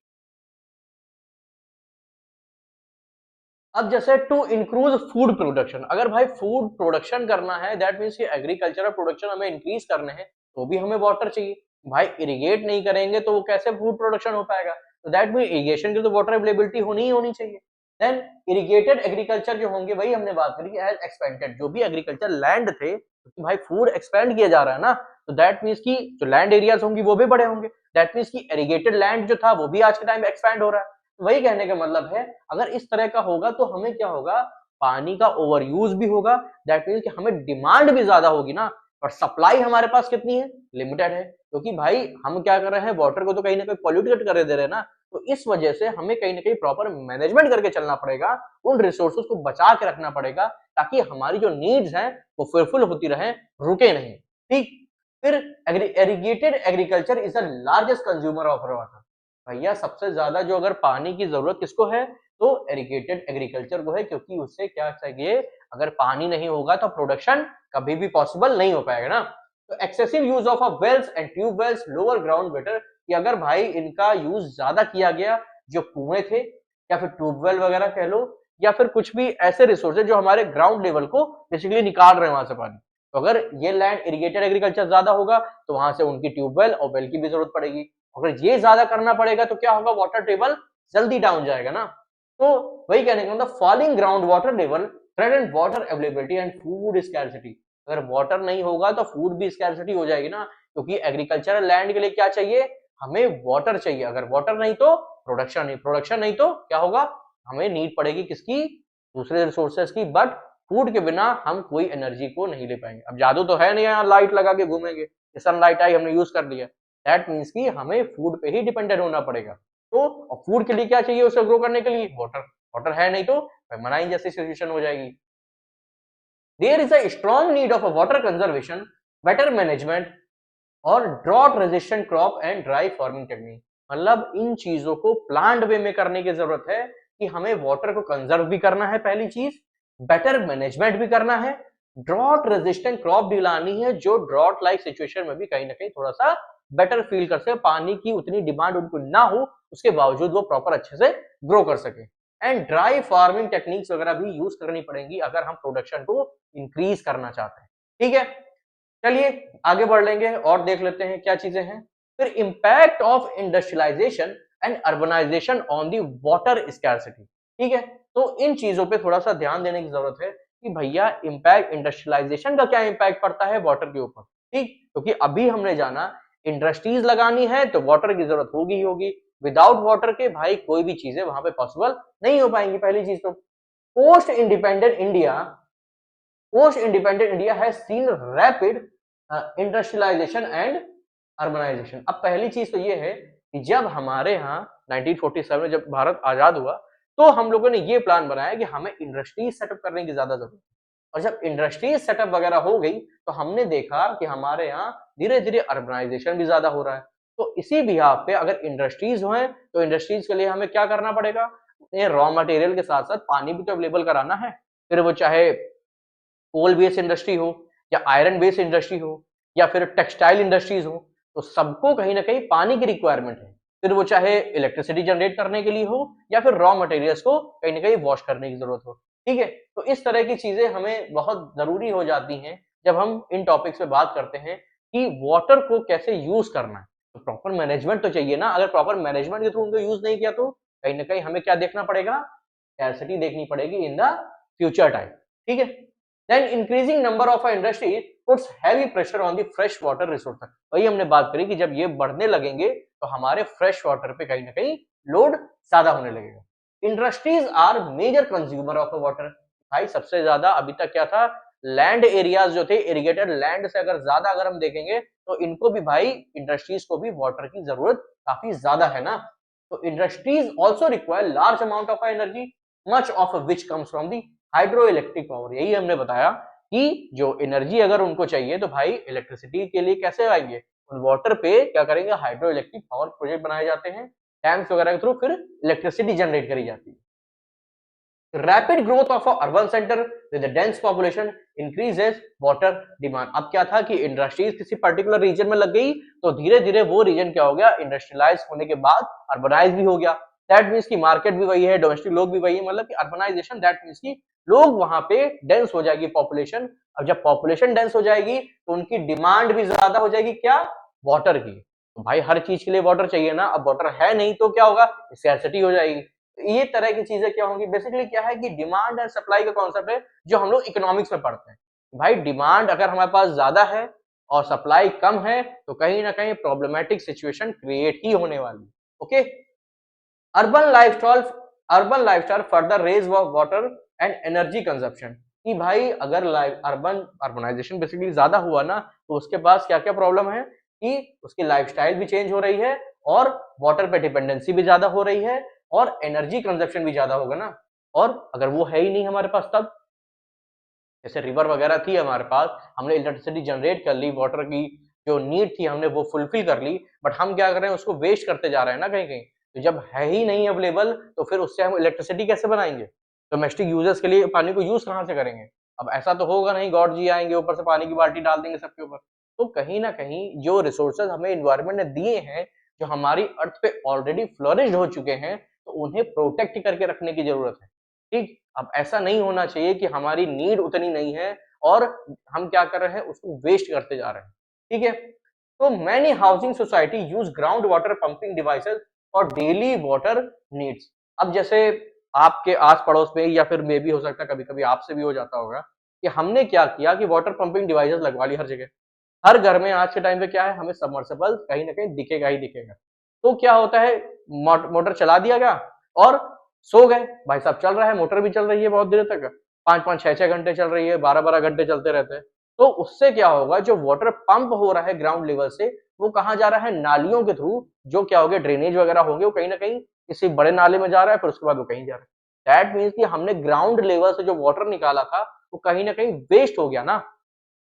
Speaker 1: अब जैसे टू इंक्रीज फूड प्रोडक्शन, अगर भाई फूड प्रोडक्शन करना है, दैट मीन्स कि एग्रीकल्चरल प्रोडक्शन हमें इंक्रीज करने हैं, तो भी हमें वाटर चाहिए। भाई इरिगेट नहीं करेंगे तो वो कैसे फूड प्रोडक्शन हो पाएगा? तो दैट मीन इरिगेशन की तो वाटर अवेलेबिलिटी होनी ही होनी चाहिए। देन इरिगेटेड एग्रीकल्चर जो होंगे, वही हमने बात करी एज एक्सपेंडेड, जो भी एग्रीकल्चर लैंड थे, तो भाई फूड एक्सपेंड किया जा रहा है ना, तो दैट मीन्स की जो लैंड एरियाज होंगी वो भी बड़े होंगे। दैट मीन्स की इरिगेटेड लैंड जो था वो भी आज के टाइम एक्सपैंड हो रहा है। तो वही कहने का मतलब है, अगर इस तरह का होगा तो हमें क्या होगा, पानी का ओवर यूज भी होगा। दैट मीन्स कि हमें डिमांड भी ज्यादा होगी ना, और सप्लाई हमारे पास कितनी है, लिमिटेड है। क्योंकि भाई हम क्या कर रहे हैं, वाटर को तो कहीं ना कहीं पॉल्यूटेड कर दे रहे हैं ना, तो इस वजह से हमें कहीं ना कहीं प्रॉपर मैनेजमेंट करके चलना पड़ेगा, उन रिसोर्सेज को बचा के रखना पड़ेगा, ताकि हमारी जो नीड्स हैं वो फुलफिल होती रहे, रुके नहीं। ठीक। फिर irrigated agriculture is the largest consumer of water. भैया सबसे ज्यादा जो अगर पानी की जरूरत किसको है, तो इरिगेटेड एग्रीकल्चर को है, क्योंकि उससे क्या चाहिए, अगर पानी नहीं होगा तो प्रोडक्शन कभी भी पॉसिबल नहीं हो पाएगा ना। तो excessive use of wells and tube wells lower ground water, कि अगर भाई इनका यूज ज्यादा किया गया, जो कुएं थे या फिर ट्यूबवेल वगैरह कह लो, या फिर कुछ भी ऐसे रिसोर्सेज जो हमारे ग्राउंड लेवल को बेसिकली निकाल रहे हैं वहां से पानी, तो अगर ये लैंड इरिगेटेड एग्रीकल्चर ज्यादा होगा तो वहां से उनकी ट्यूबवेल और वेल की भी जरूरत पड़ेगी। अगर ये ज्यादा करना पड़ेगा तो क्या होगा, वाटर टेबल जल्दी डाउन जाएगा ना। तो वही कहने का मतलब, falling ground water level threaten water availability and food scarcity. अगर वाटर नहीं होगा तो फूड भी स्कैर्सिटी हो जाएगी ना, क्योंकि एग्रीकल्चरल लैंड के लिए क्या चाहिए, हमें वाटर चाहिए। अगर वाटर नहीं तो प्रोडक्शन नहीं, प्रोडक्शन नहीं तो क्या होगा, हमें नीड पड़ेगी किसकी, दूसरे रिसोर्सेज की। बट फूड के बिना हम कोई एनर्जी को नहीं ले पाएंगे। अब जादू तो है नहीं यहाँ लाइट लगा के घूमेंगे, सनलाइट आई हमने यूज कर लिया, दैट मीन्स की हमें फूड पे ही डिपेंडेंट होना पड़ेगा। तो फूड के लिए क्या चाहिए, उसे ग्रो करने के लिए वाटर। वाटर है नहीं तो मनाई जैसी सिचुएशन हो जाएगी। There is a strong need of a water conservation, better management और drought resistant crop and dry farming technique. मतलब इन चीजों को प्लांट वे में करने की जरूरत है, कि हमें वाटर को कंजर्व भी करना है पहली चीज, बेटर मैनेजमेंट भी करना है, ड्रॉट रेजिस्टेंट क्रॉप दिलानी है, जो ड्रॉट लाइक सिचुएशन में भी कहीं ना कहीं थोड़ा सा बेटर फील कर सके, पानी की उतनी डिमांड उनको ना हो, उसके बावजूद वो प्रॉपर अच्छे से ग्रो कर सके। एंड ड्राई फार्मिंग टेक्निक्स वगैरह भी यूज करनी पड़ेंगी अगर हम प्रोडक्शन को इंक्रीज करना चाहते हैं। ठीक है, चलिए आगे बढ़ लेंगे और देख लेते हैं क्या चीजें हैं। फिर impact of industrialisation and urbanisation on the water scarcity. ठीक है, तो इन चीजों पे थोड़ा सा ध्यान देने की जरूरत है कि भैया इंपैक्ट इंडस्ट्रियलाइजेशन का क्या इंपैक्ट पड़ता है वाटर के ऊपर। ठीक, क्योंकि अभी हमने जाना इंडस्ट्रीज लगानी है तो वाटर की जरूरत होगी ही होगी, विदाउट वाटर के भाई कोई भी चीजें वहां पे पॉसिबल नहीं हो पाएंगी। पहली चीज तो post independent India has seen rapid industrialisation and urbanisation. अब पहली चीज तो ये है कि जब हमारे यहाँ 1947 में जब भारत आजाद हुआ, तो हम लोगों ने ये प्लान बनाया कि हमें इंडस्ट्रीज सेटअप करने की ज्यादा जरूरत है। और जब इंडस्ट्रीज सेटअप वगैरह हो गई तो हमने देखा कि हमारे यहाँ धीरे धीरे अर्बनाइजेशन भी ज्यादा हो रहा है। तो इसी बिहाफ पे अगर इंडस्ट्रीज हो तो इंडस्ट्रीज के लिए हमें क्या करना पड़ेगा, रॉ मटेरियल के साथ साथ पानी भी तो अवेलेबल कराना है। फिर वो चाहे कोल बेस्ड इंडस्ट्री हो, या आयरन बेस्ड इंडस्ट्री हो, या फिर टेक्सटाइल इंडस्ट्रीज हो, तो सबको कहीं ना कहीं पानी की रिक्वायरमेंट है। फिर वो चाहे इलेक्ट्रिसिटी जनरेट करने के लिए हो, या फिर रॉ मटेरियल्स को कहीं ना कहीं वॉश करने की जरूरत हो। ठीक है, तो इस तरह की चीजें हमें बहुत जरूरी हो जाती हैं जब हम इन टॉपिक्स पे बात करते हैं कि वाटर को कैसे यूज करना है। तो प्रॉपर मैनेजमेंट तो चाहिए ना, अगर प्रॉपर मैनेजमेंट के थ्रू उनको यूज नहीं किया तो कहीं ना कहीं हमें क्या देखना पड़ेगा, स्कैर्सिटी देखनी पड़ेगी इन द फ्यूचर टाइम। ठीक है, then increasing number of industry puts heavy pressure on the fresh water resource। वही हमने बात करी कि जब ये बढ़ने लगेंगे तो हमारे फ्रेश वाटर पे कहीं ना कहीं लोड ज्यादा होने लगेगा। Industries are major consumer of water. भाई सबसे ज्यादा अभी तक क्या था, लैंड एरियाज जो थे, इरिगेटेड लैंड से अगर ज्यादा अगर हम देखेंगे तो इनको भी भाई इंडस्ट्रीज को भी वाटर की जरूरत काफी ज्यादा है ना। तो industries also require large amount of energy, much of which comes from the hydro electric power. यही हमने बताया कि जो एनर्जी अगर उनको चाहिए तो भाई इलेक्ट्रिसिटी के लिए कैसे आएंगे, उन वाटर पे क्या करेंगे, हाइड्रो इलेक्ट्रिक पावर प्रोजेक्ट बनाए जाते हैं, टैंक्स वगैरह के थ्रू फिर इलेक्ट्रिसिटी जनरेट करी जाती है। Rapid growth of urban centre with dense population increases water demand. अब क्या था कि इंडस्ट्रीज किसी पर्टिकुलर रीजन में लग गई तो धीरे धीरे वो रीजन क्या हो गया, इंडस्ट्रियलाइज होने के बाद अर्बनाइज भी हो गया। दैट मीन्स की मार्केट भी वही है, डोमेस्टिक लोग भी वही है, मतलब कि अर्बनाइजेशन, दैट मीन्स की लोग वहां पे डेंस हो जाएगी पॉपुलेशन। अब जब पॉपुलेशन डेंस हो जाएगी तो उनकी डिमांड भी ज्यादा हो जाएगी, क्या, वाटर की। तो भाई हर चीज के लिए वाटर चाहिए ना, अब वाटर है नहीं तो क्या होगा, स्कैर्सिटी हो जाएगी। तो ये तरह की चीजें क्या होंगी, बेसिकली क्या है कि डिमांड एंड सप्लाई का कॉन्सेप्ट है जो हम लोग इकोनॉमिक्स में पढ़ते हैं। भाई डिमांड अगर हमारे पास ज्यादा है और सप्लाई कम है तो कहीं ना कहीं प्रॉब्लमेटिक सिचुएशन क्रिएट ही होने वाली। Okay, urban lifestyle, urban lifestyle further raise water and energy consumption. कि भाई अगर अर्बनाइजेशन बेसिकली ज्यादा हुआ ना तो उसके पास क्या क्या प्रॉब्लम है कि उसकी लाइफस्टाइल भी चेंज हो रही है और वाटर पे डिपेंडेंसी भी ज्यादा हो रही है और एनर्जी कंजप्शन भी ज्यादा होगा ना। और अगर वो है ही नहीं हमारे पास, तब जैसे रिवर वगैरह थी हमारे पास, हमने इलेक्ट्रिसिटी जनरेट कर ली, वाटर की जो नीड थी हमने वो फुलफिल कर ली, बट हम क्या कर रहे हैं, उसको वेस्ट करते जा रहे हैं ना कहीं कहीं। तो जब है ही नहीं अवेलेबल तो फिर उससे हम इलेक्ट्रिसिटी कैसे बनाएंगे, डोमेस्टिक यूजर्स के लिए पानी को यूज कहाँ से करेंगे। अब ऐसा तो होगा नहीं, गॉड जी आएंगे ऊपर से पानी की बाल्टी डाल देंगे सबके ऊपर। तो कहीं ना कहीं जो रिसोर्सेज हमें इन्वायरमेंट ने दिए हैं, जो हमारी अर्थ पे ऑलरेडी फ्लोरिश्ड हो चुके हैं, तो उन्हें प्रोटेक्ट करके रखने की जरूरत है। ठीक, अब ऐसा नहीं होना चाहिए कि हमारी नीड उतनी नहीं है और हम क्या कर रहे हैं, उसको वेस्ट करते जा रहे हैं। ठीक है, तो many housing society use ground water pumping devices for daily water needs. अब जैसे आपके आस पड़ोस में या फिर मे भी हो सकता है कभी कभी आपसे भी हो जाता होगा कि हमने क्या किया कि वाटर पंपिंग डिवाइसेस लगवा ली हर जगह। हर घर में आज के टाइम पे क्या है, हमें सबमर्सिबल कहीं ना कहीं दिखेगा ही दिखेगा। तो क्या होता है, मोटर चला दिया गया और सो गए, भाई साहब चल रहा है, मोटर भी चल रही है बहुत देर तक, 5-5 6-6 घंटे चल रही है, 12-12 घंटे चलते रहते हैं। तो उससे क्या होगा, जो वाटर पंप हो रहा है ग्राउंड लेवल से, वो कहाँ जा रहा है, नालियों के थ्रू, जो क्या हो गया, ड्रेनेज वगैरह होंगे, वो कहीं ना कहीं किसी बड़े नाले में जा रहा है, फिर उसके बाद वो कहीं जा रहा है। दैट मीन्स कि हमने ग्राउंड लेवल से जो वाटर निकाला था वो कहीं ना कहीं वेस्ट हो गया ना।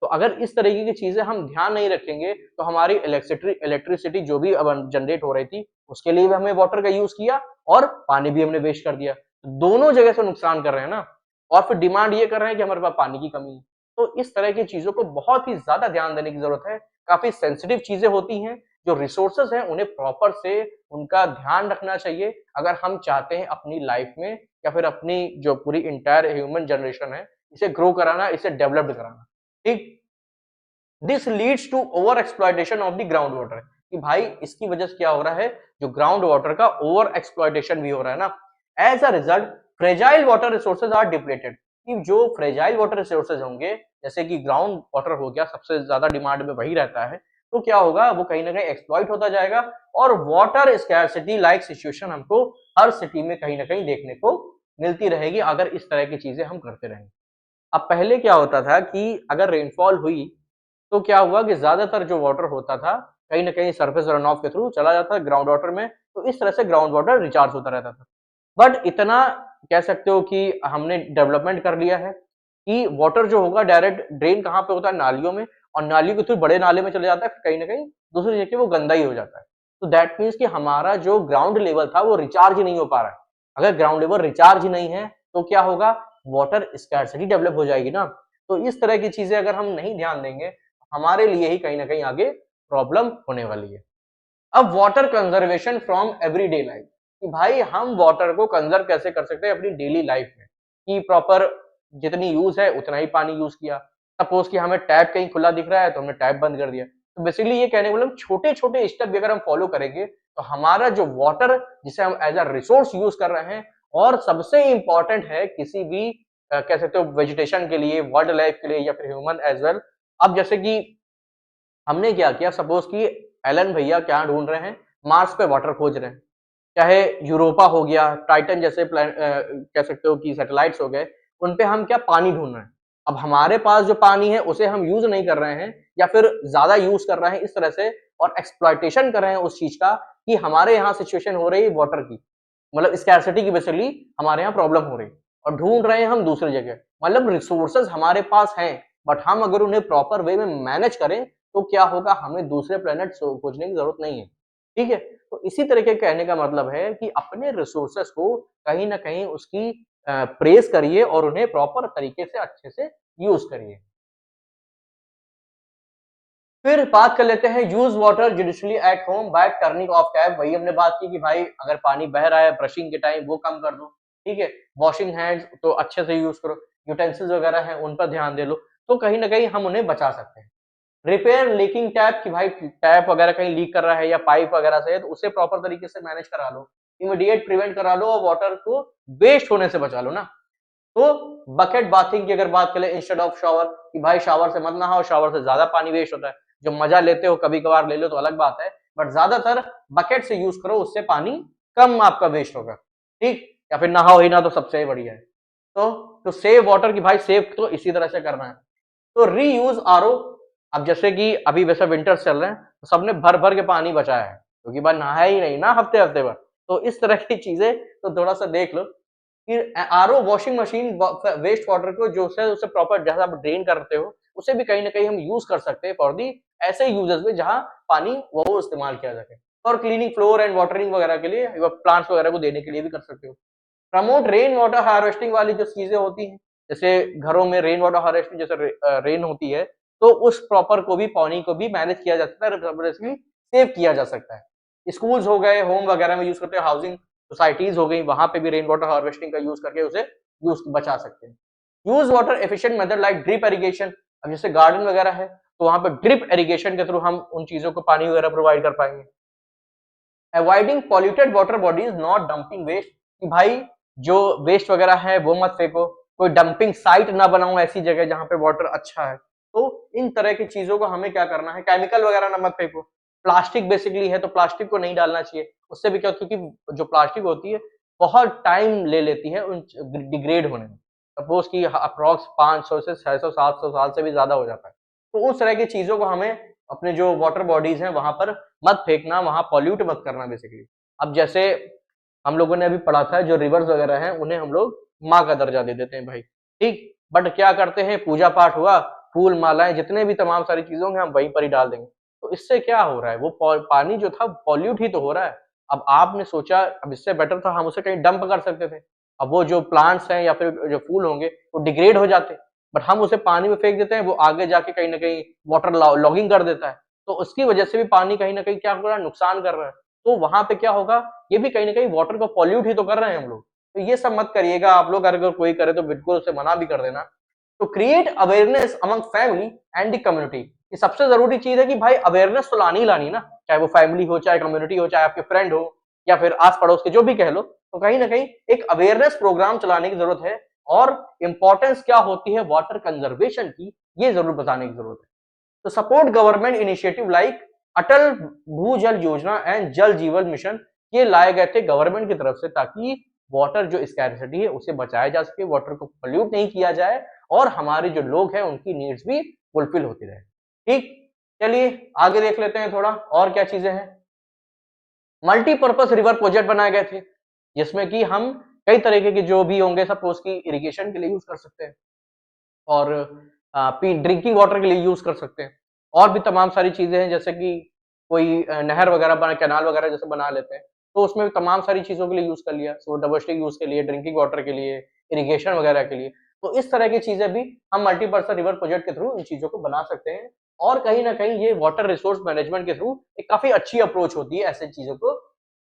Speaker 1: तो अगर इस तरीके की चीजें हम ध्यान नहीं रखेंगे तो हमारी इलेक्ट्रिसिटी जो भी अब जनरेट हो रही थी उसके लिए भी हमने वाटर का यूज किया और पानी भी हमने वेस्ट कर दिया। दोनों जगह से नुकसान कर रहे हैं ना, और फिर डिमांड ये कर रहे हैं कि हमारे पास पानी की कमी है। तो इस तरह की चीजों को बहुत ही ज्यादा ध्यान देने की जरूरत है। काफी सेंसिटिव चीजें होती हैं, जो रिसोर्सेज हैं उन्हें प्रॉपर से उनका ध्यान रखना चाहिए अगर हम चाहते हैं अपनी लाइफ में या फिर अपनी जो पूरी इंटायर ह्यूमन जनरेशन है इसे ग्रो कराना, इसे डेवलप्ड कराना। ठीक, this leads to over exploitation of the ground water. कि भाई इसकी वजह से क्या हो रहा है, जो ग्राउंड वाटर का ओवर एक्सप्लॉयटेशन भी हो रहा है ना। As a result fragile water resources are depleted. कि जो फ्रेजाइल वाटर रिसोर्सेज होंगे, जैसे कि ग्राउंड वाटर हो गया, सबसे ज्यादा डिमांड में वही रहता है, तो क्या होगा, वो कहीं ना कहीं एक्सप्लॉइट होता जाएगा और वाटर स्कैर्सिटी लाइक सिचुएशन हमको हर सिटी में कहीं ना कहीं देखने को मिलती रहेगी अगर इस तरह की चीजें हम करते रहेंगे। अब पहले क्या होता था कि अगर रेनफॉल हुई तो क्या हुआ कि ज्यादातर जो वाटर होता था कहीं ना कहीं सरफेस रन ऑफ के थ्रू चला जाता था ग्राउंड वाटर में, तो इस तरह से ग्राउंड वाटर रिचार्ज होता रहता था। बट इतना कह सकते हो कि हमने डेवलपमेंट कर लिया है कि वाटर जो होगा डायरेक्ट ड्रेन कहाँ पे होता है, नालियों में, और नालियों के थ्रू बड़े नाले में चले जाता है, कहीं ना कहीं दूसरी जगह वो गंदा ही हो जाता है। तो दैट मीन्स कि हमारा जो ग्राउंड लेवल था वो रिचार्ज ही नहीं हो पा रहा है। अगर ग्राउंड लेवल रिचार्ज ही नहीं है तो क्या होगा, वाटर स्कैर्सिटी डेवलप हो जाएगी ना। तो इस तरह की चीजें अगर हम नहीं ध्यान देंगे हमारे लिए ही कहीं ना कहीं आगे प्रॉब्लम होने वाली है। अब water conservation from everyday life. कि भाई हम वाटर को कंजर्व कैसे कर सकते हैं अपनी डेली लाइफ में, कि प्रॉपर जितनी यूज है उतना ही पानी यूज किया। सपोज कि हमें टैप कहीं खुला दिख रहा है तो हमने टैप बंद कर दिया। तो बेसिकली ये कहने को मतलब छोटे छोटे स्टेप भी अगर हम फॉलो करेंगे तो हमारा जो वाटर जिसे हम एज अ रिसोर्स यूज कर रहे हैं, और सबसे इंपॉर्टेंट है किसी भी कह सकते हो वेजिटेशन के लिए, वाइल्ड लाइफ के लिए, या फिर ह्यूमन एज वेल। अब जैसे कि हमने क्या किया, सपोज कि एलन भैया क्या ढूंढ रहे हैं, मार्स पे वाटर खोज रहे हैं, चाहे यूरोपा हो गया, टाइटन जैसे कह सकते हो कि सैटेलाइट्स हो गए, उन पे हम क्या पानी ढूंढ रहे हैं। अब हमारे पास जो पानी है उसे हम यूज नहीं कर रहे हैं या फिर ज्यादा यूज कर रहे हैं इस तरह से, और एक्सप्लॉइटेशन कर रहे हैं उस चीज का, कि हमारे यहाँ सिचुएशन हो रही है वाटर की, मतलब स्कैर्सिटी की बेसिकली हमारे यहाँ प्रॉब्लम हो रही है, और ढूंढ रहे हैं हम दूसरी जगह। मतलब रिसोर्सेज हमारे पास हैं, बट हम अगर उन्हें प्रॉपर वे में मैनेज करें तो क्या होगा, हमें दूसरे प्लेनेट खोजने की जरूरत नहीं है। ठीक है, तो इसी तरीके कहने का मतलब है कि अपने रिसोर्सेस को कहीं ना कहीं उसकी प्रेस करिए और उन्हें प्रॉपर तरीके से अच्छे से यूज करिए। फिर बात कर लेते हैं use water judicially at home bye turning of tap. वही हमने बात की कि भाई अगर पानी बह रहा है ब्रशिंग के टाइम वो कम कर दो। ठीक है, वॉशिंग हैंड्स तो अच्छे से यूज करो, यूटेंसिल्स वगैरह हैं उन पर ध्यान दे लो, तो कहीं ना कहीं हम उन्हें बचा सकते हैं। रिपेयर लीकिंग टैप, कि भाई टैप वगैरह कहीं लीक कर रहा है या पाइप वगैरह से, तो उसे प्रॉपर तरीके से मैनेज करा लो, इमीडिएट प्रिवेंट करा लो और वाटर को वेस्ट होने से बचा लो ना। तो बकेट बाथिंग की अगर बात करें इंस्टेड ऑफ शावर, कि भाई शावर से मत नहाओ, शावर से ज्यादा पानी वेस्ट होता है। जो मजा लेते हो कभी कभार ले लो तो अलग बात है, बट ज्यादातर बकेट से यूज करो, उससे पानी कम आपका वेस्ट होगा, ठीक। या फिर नहाओ ही ना तो सबसे बढ़िया है। तो सेव वाटर, की भाई सेव तो इसी तरह से करना है। तो रीयूज आरओ, अब जैसे कि अभी वैसे विंटर्स चल रहे हैं तो सबने भर भर के पानी बचाया है, क्योंकि भाई नहाया ही नहीं ना हफ्ते हफ्ते भर। तो इस तरह की चीजें तो थोड़ा सा देख लो। फिर RO washing machine, waste water को जो है उसे प्रॉपर जैसा आप ड्रेन करते हो, उसे भी कहीं ना कहीं हम यूज कर सकते हैं फॉर दी ऐसे यूजेस में जहां पानी वो इस्तेमाल किया जाए, और क्लीनिंग फ्लोर एंड वाटरिंग वगैरह के लिए, प्लांट्स वगैरह को देने के लिए भी कर सकते हो। प्रमोट रेन वाटर हार्वेस्टिंग वाली जो चीजें होती हैं, जैसे घरों में रेन वाटर हार्वेस्टिंग, जैसे रेन होती है, तो उस प्रॉपर को भी, पानी को भी मैनेज किया जा सकता है, सेव किया जा सकता है। स्कूल्स हो गए, होम वगैरह में यूज करते हैं, हाउसिंग सोसाइटीज हो गई, वहां पे भी रेन वाटर हार्वेस्टिंग का यूज करके उसे यूज बचा सकते हैं। Use water efficient method like drip irrigation, अब जैसे गार्डन वगैरह है तो वहां पे ड्रिप इरिगेशन के थ्रू हम उन चीजों को पानी वगैरह प्रोवाइड कर पाएंगे। Avoiding polluted water bodies, not dumping waste, कि भाई जो वेस्ट वगैरह है वो मत फेंको, कोई डंपिंग साइट ना बनाओ ऐसी जगह जहां पे वाटर अच्छा है। तो इन तरह की चीजों को हमें क्या करना है, केमिकल वगैरह ना मत फेंको। प्लास्टिक बेसिकली है तो प्लास्टिक को नहीं डालना चाहिए, उससे भी क्या, क्योंकि जो प्लास्टिक होती है बहुत टाइम ले लेती है उन डिग्रेड होने में। सपोज की अप्रोक्स 500 से 600 700 साल से भी ज्यादा हो जाता है। तो उस तरह की चीजों को हमें अपने जो वाटर बॉडीज हैं वहां पर मत फेंकना, वहां पॉल्यूट मत करना बेसिकली। अब जैसे हम लोगों ने अभी पढ़ा था, जो रिवर्स वगैरह हैं उन्हें हम लोग माँ का दर्जा दे देते हैं भाई, ठीक। बट क्या करते हैं, पूजा पाठ हुआ, फूल मालाएं जितने भी तमाम सारी चीजों के हम वहीं पर ही डाल देंगे। तो इससे क्या हो रहा है, वो पानी जो था पॉल्यूट ही तो हो रहा है। अब आपने सोचा, अब इससे बेटर था हम उसे कहीं डंप कर सकते थे। अब वो जो प्लांट्स हैं या फिर जो फूल होंगे वो डिग्रेड हो जाते, बट हम उसे पानी में फेंक देते हैं, वो आगे जाके कहीं ना कहीं वाटर लॉगिंग कर देता है। तो उसकी वजह से भी पानी कहीं ना कहीं क्या हो रहा है, नुकसान कर रहा है। तो वहां पे क्या होगा, ये भी कहीं ना कहीं वाटर को पॉल्यूट ही तो कर रहे हैं हम लोग। तो ये सब मत करिएगा आप लोग, अगर कोई करे तो बिल्कुल उसे मना भी कर देना। तो create awareness among family and the community, ये सबसे जरूरी चीज है कि भाई अवेयरनेस तो लानी ही लानी ना, चाहे वो फैमिली हो, चाहे कम्युनिटी हो, चाहे आपके फ्रेंड हो, या फिर आस पड़ोस के जो भी कह लो। तो कहीं ना कहीं एक अवेयरनेस प्रोग्राम चलाने की जरूरत है, और इंपॉर्टेंस क्या होती है वाटर कंजर्वेशन की, ये जरूर बताने की जरूरत है। तो सपोर्ट गवर्नमेंट इनिशिएटिव लाइक अटल भूजल योजना एंड जल जीवन मिशन, ये लाए गए थे गवर्नमेंट की तरफ से, ताकि वाटर जो स्कैर्सिटी है उसे बचाया जा सके, वाटर को पोल्यूट नहीं किया जाए, और हमारे जो लोग हैं उनकी नीड्स भी फुलफिल होती रहे, ठीक। चलिए आगे देख लेते हैं थोड़ा और क्या चीजें हैं। मल्टीपर्पज रिवर प्रोजेक्ट बनाए गए थे, जिसमें कि हम कई तरीके के जो भी होंगे सपोज की इरिगेशन के लिए यूज कर सकते हैं, और ड्रिंकिंग वाटर के लिए यूज कर सकते हैं। और भी तमाम सारी चीजें हैं, जैसे कि कोई नहर वगैरह बना, कैनाल वगैरह जैसे बना लेते हैं, तो उसमें भी तमाम सारी चीजों के लिए यूज कर लिया, सो डोमेस्टिक यूज के लिए, ड्रिंकिंग वाटर के लिए, इरिगेशन वगैरह के लिए। तो इस तरह की चीजें भी हम मल्टीपर्पज रिवर प्रोजेक्ट के थ्रू इन चीजों को बना सकते हैं। और कहीं ना कहीं ये वाटर रिसोर्स मैनेजमेंट के थ्रू एक काफी अच्छी अप्रोच होती है ऐसे चीजों को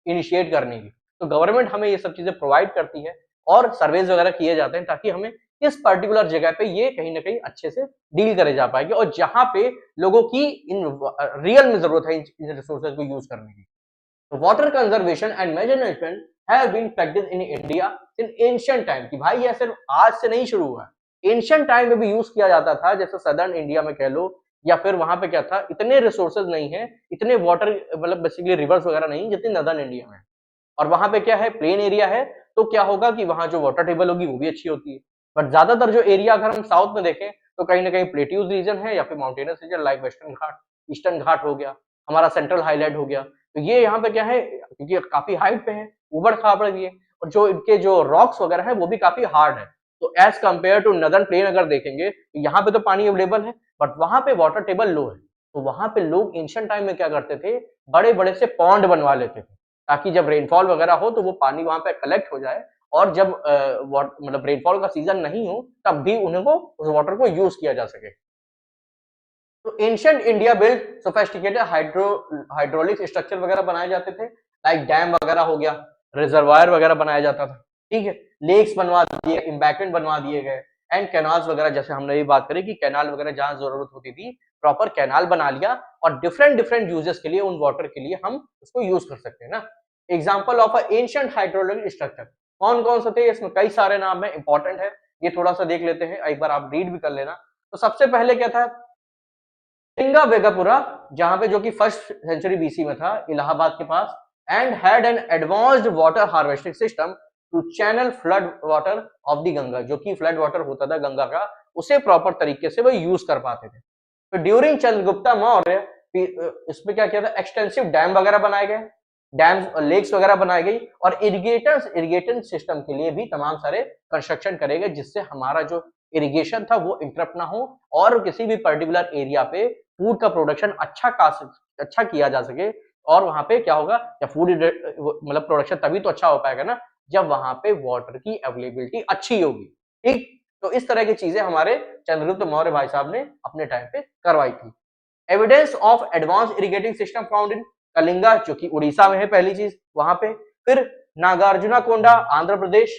Speaker 1: इनिशिएट करने की। तो गवर्नमेंट हमें ये सब चीजें प्रोवाइड करती है, और सर्वेज वगैरह किए जाते हैं, ताकि हमें इस पर्टिकुलर जगह पे ये कहीं ना कहीं अच्छे से डील करे जा पाएंगे, और जहां पे लोगों की इन रियल में जरूरत है इन रिसोर्सेज को यूज करने की। तो water conservation and management have been practice in India in ancient time, कि भाई ये सिर्फ आज से नहीं शुरू हुआ है, एंशिएंट टाइम में भी यूज किया जाता था। जैसे सदर्न इंडिया में कह लो, या फिर वहां पे क्या था, इतने रिसोर्सेज नहीं है, इतने वाटर मतलब बेसिकली रिवर्स वगैरह नहीं जितने नदर्न इंडिया में, और वहां पे क्या है, प्लेन एरिया है, तो क्या होगा कि वहां जो वाटर टेबल होगी वो भी अच्छी होती है। बट ज्यादातर जो एरिया अगर हम साउथ में देखें तो कहीं ना कहीं प्लेट्यूज रीजन है, या फिर माउंटेनस रीजन लाइक वेस्टर्न घाट, ईस्टर्न घाट हो गया, हमारा सेंट्रल हाईलैंड हो गया। तो ये यहाँ पे क्या है, क्योंकि काफी हाइट पे है, उबड़ खाबड़ भी है, और जो इनके जो रॉक्स वगैरह है वो भी काफी हार्ड है। तो as compare to northern plain अगर देखेंगे तो यहाँ पे तो पानी अवेलेबल है, बट वहां पे वाटर टेबल लो है। तो वहां पे लोग एंशिएंट टाइम में क्या करते थे, बड़े बड़े से पॉन्ड बनवा लेते थे, ताकि जब रेनफॉल वगैरह हो तो वो पानी वहां पे कलेक्ट हो जाए, और जब मतलब रेनफॉल का सीजन नहीं हो तब भी उनको उस वाटर को यूज किया जा सके। तो ancient India build sophisticated hydraulic structure वगैरह बनाए जाते थे, लाइक डैम वगैरह हो गया, रिजर्वायर वगैरह बनाया जाता था, ठीक है, लेक्स बनवा दिए, एम्बैंकमेंट बनवा दिए गए, एंड कैनाल्स वगैरह, जैसे हमने ये बात करी कि कैनाल वगैरह जहां जरूरत होती थी प्रॉपर कैनाल बना लिया, और डिफरेंट डिफरेंट यूजेस के लिए उन वाटर के लिए हम उसको यूज कर सकते हैं ना। Example of a ancient hydrologic structure कौन कौन से थे, इसमें कई सारे नाम है, इंपॉर्टेंट है, ये थोड़ा सा देख लेते हैं, एक बार आप रीड भी कर लेना। तो सबसे पहले क्या था, सिंगा वेगापुरा, जहां पे जो कि फर्स्ट सेंचुरी बीसी में था, इलाहाबाद के पास, and had an advanced water harvesting system to channel flood water of the Ganga, जो कि फ्लड वाटर होता था गंगा का, उसे प्रॉपर तरीके से वो यूज कर पाते थे। तो ड्यूरिंग चंद्रगुप्ता मौर्य इसमें क्या किया था, एक्सटेंसिव डैम वगैरह बनाए गए, डैम्स और लेक्स वगैरह बनाई गई, और इरिगेशन सिस्टम के लिए भी तमाम सारे कंस्ट्रक्शन करे गए, जिससे हमारा जो इरिगेशन था वो इंटरप्ट ना हो, और किसी भी पर्टिकुलर एरिया पे फूड का प्रोडक्शन अच्छा किया जा सके। और वहां पे क्या होगा, जब फूड मतलब प्रोडक्शन तभी तो अच्छा हो पाएगा ना, जब वहां पे वाटर की अवेलेबिलिटी अच्छी होगी। ठीक, तो इस तरह की चीजें हमारे चंद्रगुप्त मौर्य भाई साहब ने अपने टाइम पे करवाई थी। Evidence of advance irrigating system found in Kalinga, जो कि उड़ीसा में है, पहली चीज वहां पे। फिर नागार्जुना कोंडा आंध्र प्रदेश,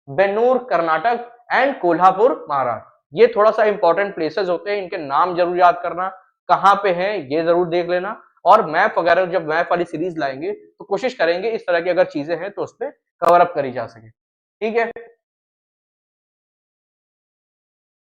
Speaker 1: बेन्नूर कर्नाटक, एंड कोल्हापुर महाराष्ट्र। ये थोड़ा सा इंपॉर्टेंट प्लेसेस होते हैं, इनके नाम जरूर याद करना, कहाँ पे हैं ये जरूर देख लेना, और मैप वगैरह जब मैप वाली सीरीज लाएंगे तो कोशिश करेंगे इस तरह की अगर चीजें हैं तो उसपे कवर अप करी जा सके। ठीक है,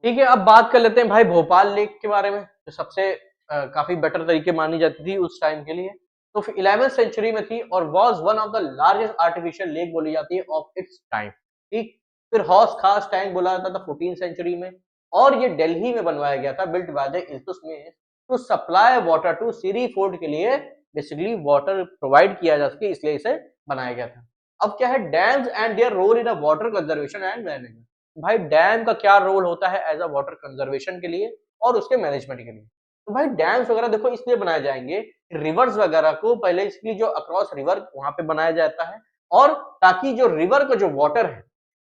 Speaker 1: ठीक है, अब बात कर लेते हैं भाई भोपाल लेक के बारे में, जो सबसे काफी बेटर तरीके मानी जाती थी उस टाइम के लिए। तो 11th सेंचुरी में थी, और was one of the largest artificial lake बोली जाती है ऑफ इट्स टाइम। ठीक, फिर हौस खास टैंक बोला जाता था 14th सेंचुरी में, और ये दिल्ली में बनवाया गया था, built by the Iltutmish to supply water to Siri fort के लिए, बेसिकली वाटर प्रोवाइड किया जा सके, इसलिए इसे बनाया गया था। अब क्या है, dams and their role in a water conservation and management. भाई डैम का क्या रोल होता है एज अ वाटर कंजर्वेशन के लिए और उसके मैनेजमेंट के लिए। तो भाई डैम्स वगैरह देखो इसलिए बनाए जाएंगे, रिवर्स वगैरह को पहले इसकी जो अक्रॉस रिवर वहां पे बनाया जाता है, और ताकि जो रिवर का जो वाटर है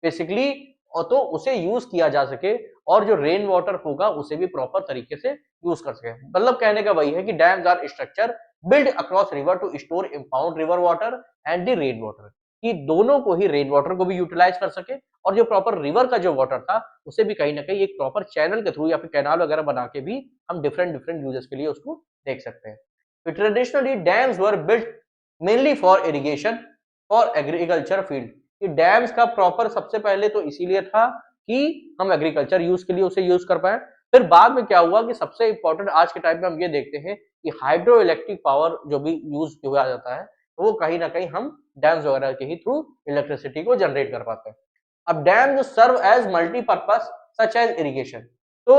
Speaker 1: बेसिकली, तो उसे यूज किया जा सके, और जो रेन वाटर होगा उसे भी प्रॉपर तरीके से यूज कर सके। मतलब कहने का वही है कि dams are structure build across river to store impound river water and the rain water, कि दोनों को ही, रेन वाटर को भी यूटिलाइज कर सके, और जो प्रॉपर रिवर का जो वाटर था उसे भी कहीं ना कहीं एक प्रॉपर चैनल के थ्रू या फिर कैनाल वगैरह बना के भी हम डिफरेंट डिफरेंट यूजेस के लिए उसको देख सकते हैं। तो traditionally dams were built mainly for irrigation, for agriculture field, कि डैम्स का प्रॉपर सबसे पहले तो इसीलिए था कि हम एग्रीकल्चर यूज के लिए उसे यूज कर पाए। फिर बाद में क्या हुआ कि सबसे इंपॉर्टेंट आज के टाइम में हम ये देखते हैं कि हाइड्रो इलेक्ट्रिक पावर जो भी यूज किया जाता है, तो वो कहीं ना कहीं हम डैम्स वगैरह के ही थ्रू इलेक्ट्रिसिटी को जनरेट कर पाते हैं। अब डैम जो serve as multipurpose such as irrigation, तो